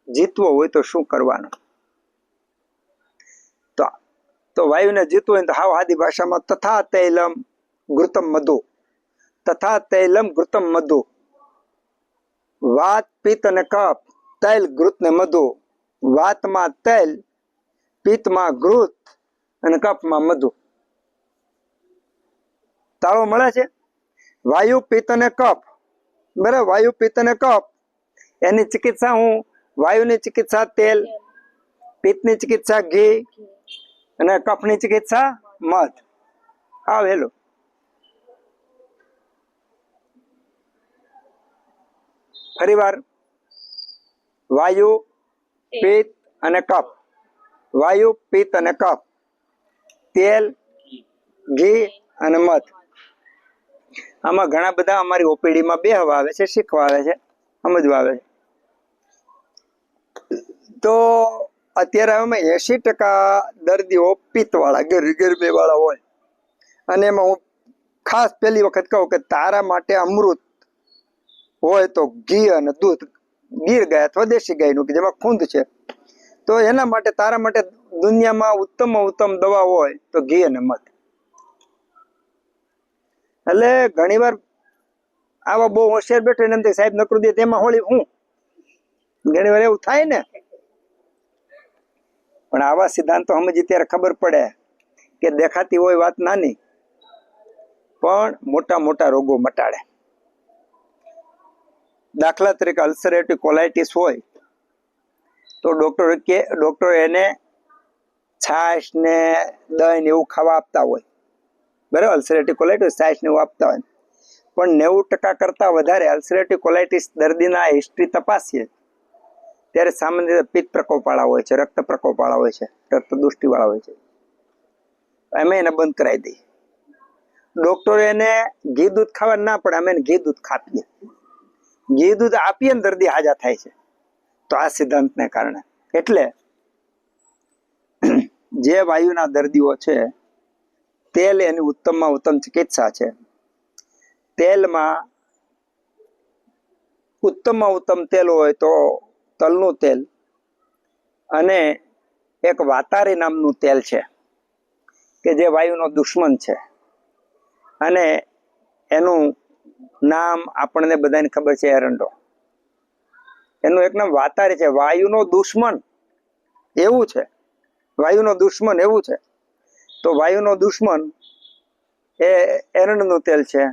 Speaker 1: જીતવો હોય તો શું કરવાનું? તો વાયુને જીતવું હોય તો હાવ આદિ ભાષામાં તથા તૈલમ ઘૃતમ મધુ, તથા તૈલમ ઘૃતમ મધુ. વાત, પિત્ત અને કફ, તૈલ, ઘૃત ને મધુ. વાતમાં તૈલ, પિત્તમાં ઘૃત અને કફમાં મધુ. તાળો મળે છે. વાયુ, પિત્ત અને કફ, બરાબર. વાયુ, પિત્ત અને કફ એની ચિકિત્સા હું, વાયુની ચિકિત્સા તેલ, પિત્તની ચિકિત્સા ઘી અને કફની ચિકિત્સા મધ. આવેલું. ફરી વાર, વાયુ, પિત્ત અને કફ. વાયુ, પિત્ત અને કફ, તેલ, ઘી અને મધ. આમાં ઘણા બધા અમારી ઓપીડીમાં બેહવા આવે છે, શીખવા આવે છે, સમજવા આવે છે. તો અત્યારે અમે 80% દર્દીઓ પિત્ત વાળા, ગરમી વાળા હોય. અને એમાં હું ખાસ પહેલી વખત કહું કે તારા માટે અમૃત હોય તો ઘી અને દૂધ, ગીર ગાય અથવા દેશી ગાયનું કે જેમાં ખૂંદ છે, તો એના માટે તારા માટે દુનિયામાં ઉત્તમ ઉત્તમ દવા હોય તો ઘી અને મધ. એટલે ઘણી વાર આવા બહુ હોશિયાર બેઠો ને એમ થાય સાહેબ નકરું દે તેમાં હોળી હું, ઘણી વાર એવું થાય ને. પણ આવા સિદ્ધાંતો સમજી ત્યારે ખબર પડે કે દેખાતી હોય વાત નાની પણ મોટા મોટા રોગો મટાડે. દાખલા તરીકે અલ્સરેટિવ કોલાઇટિસ હોય તો ડોક્ટર એને છાશ ને દહીં એવું ખાવા આપતા હોય, બરાબર. અલ્સરેટિવ કોલાઇટિસ છાશ ને એવું આપતા હોય, પણ 90% કરતા વધારે અલ્સરેટિવ કોલાઇટિસ દર્દીના હિસ્ટ્રી તપાસીએ ત્યારે સામાન્ય રીતે પિત્ત પ્રકોપ વાળા હોય છે, રક્ત પ્રકોપ વાળા હોય છે, રક્ત દુષ્ટિ વાળા હોય છે. અમે એને બંધ કરાવી દઈએ. ડોક્ટરો એને ઘી દૂધ ખાવા ના પડે, અમે એને ઘી દૂધ ખાપીએ. ઘી દૂધ આપીએ ને દર્દી હાજા થાય છે. તો આ સિદ્ધાંતને કારણે એટલે જે વાયુના દર્દીઓ છે, તેલ એની ઉત્તમમાં ઉત્તમ ચિકિત્સા છે. તેલમાં ઉત્તમમાં ઉત્તમ તેલ હોય તો તલનું તેલ અને એક વાતારી નામનું તેલ છે કે જે વાયુનો દુશ્મન છે. અને એનું નામ આપણને બધાને ખબર છે, એરંડો. એનું એક નામ વાતારી છે, વાયુનો દુશ્મન એવું છે. વાયુનો દુશ્મન એવું છે. તો વાયુનો દુશ્મન એ એરંડનું તેલ છે.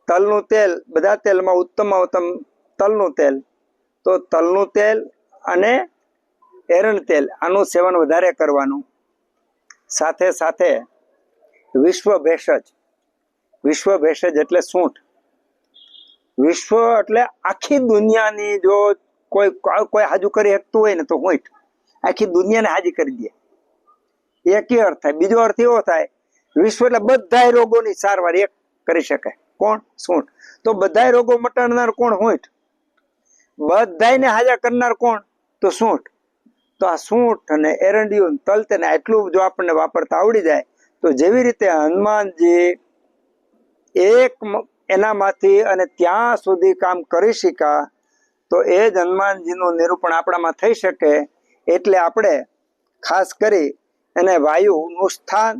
Speaker 1: તલનું તેલ, બધા તેલમાં ઉત્તમમાં ઉત્તમ તલનું તેલ. તો તલનું તેલ અને એરંડ તેલ આનું સેવન વધારે કરવાનું. સાથે સાથે વિશ્વ ભેષજ, વિશ્વ ભેષજ એટલે સૂંઠ. વિશ્વ એટલે આખી દુનિયાની જો કોઈ હાજુ કરી શકતું હોય ને તો ઊંટ આખી દુનિયાને હાજી કરી દે. એક અર્થ થાય. બીજો અર્થ એવો થાય વિશ્વ એટલે બધા રોગોની સારવાર એક કરી શકે. કોણ? સૂંઠ. તો બધા રોગો મટાડનાર કોણ? ઊંટ. બધાને હાજા કરનાર કોણ? તો સૂંઠ. તો આ સૂંઠ અને એરંડિયું તલ તેને આટલું જો આપણને વાપરતા આવડી જાય તો જેવી રીતે હનુમાનજી એક એનામાંથી અને ત્યાં સુધી કામ કરી શક્યા, તો એ જ હનુમાનજીનું નિરૂપણ આપણામાં થઈ શકે. એટલે આપણે ખાસ કરી અને વાયુનું સ્થાન,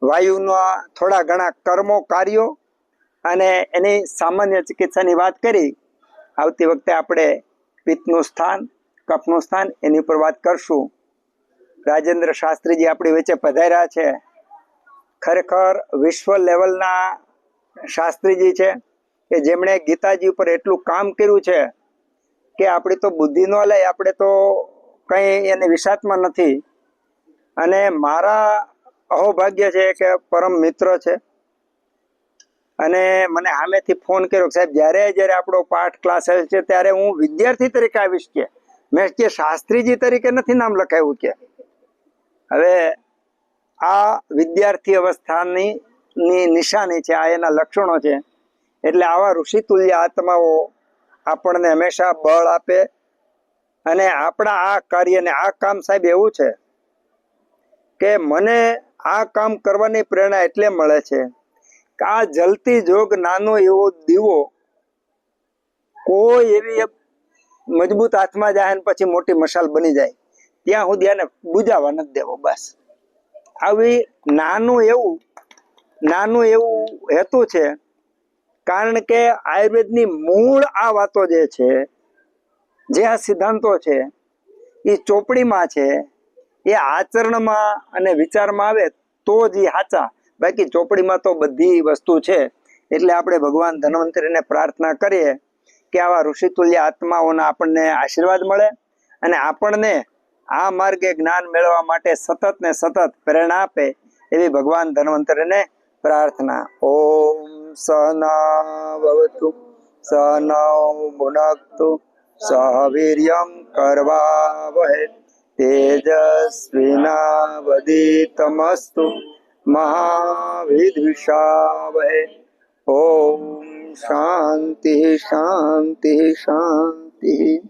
Speaker 1: વાયુના થોડા ઘણા કર્મો, કાર્યો અને એની સામાન્ય ચિકિત્સાની વાત કરી. આવતી વખતે આપણે પિત્તનું સ્થાન, કફનું સ્થાન એની ઉપર વાત કરશું. રાજેન્દ્ર શાસ્ત્રીજી આપણી વચ્ચે પધાર્યા છે. ખરેખર વિશ્વ લેવલના શાસ્ત્રીજી છે કે જેમણે ગીતાજી ઉપર એટલું કામ કર્યું છે કે આપણી તો બુદ્ધિ ન લે, આપણે તો કંઈ એને વિષાત્માં નથી. અને મારા અહોભાગ્ય છે કે પરમ મિત્ર છે. અને મને સામેથી ફોન કર્યો, સાહેબ જ્યારે જ્યારે આપણો પાઠ ક્લાસ છે ત્યારે હું વિદ્યાર્થી તરીકે આવીશ કે મેં કે શાસ્ત્રીજી તરીકે નથી નામ લખાયું કે. હવે આ વિદ્યાર્થી અવસ્થાની નિશાની છે, આ એના લક્ષણો છે. એટલે આવા ઋષિતુલ્ય આત્માઓ આપણને હંમેશા બળ આપે. અને આપણા આ કાર્યને, આ કામ સાહેબ એવું છે કે મને આ કામ કરવાની પ્રેરણા એટલે મળે છે કે આ જલતી જોગ નાનો એવો દીવો કોઈ એવી મજબૂત હાથમાં જાય ને પછી મોટી મશાલ બની જાય ત્યાં સુધી આને બુજાવા નથી દેવો. બસ આવી નાનું એવું હેતુ છે કારણ કે આયુર્વેદની મૂળ આ વાતો જે છે, જે આ સિદ્ધાંતો છે એ ચોપડીમાં છે, એ આચરણમાં અને વિચારમાં આવે તો જ એ સાચા. બાકી ચોપડીમાં તો બધી વસ્તુ છે. એટલે આપણે ભગવાન ધન્વંતરીને પ્રાર્થના કરીએ કે આવા ઋષિતુલ્ય આત્માઓના આપણને આશીર્વાદ મળે અને આપણને આ માર્ગે જ્ઞાન મેળવવા માટે સતત ને સતત પ્રેરણા આપે એવી ભગવાન ધન્વંતરીને પ્રાર્થના. ઓમ સહના ભવતુ સહનૌ ભુનક્તુ સહ વીર્યં કરવાવહે તેજસ્વિનાવધીતમસ્તુ મહાવિદ્વિષાવહે. ઓમ શાંતિ શાંતિ શાંતિ.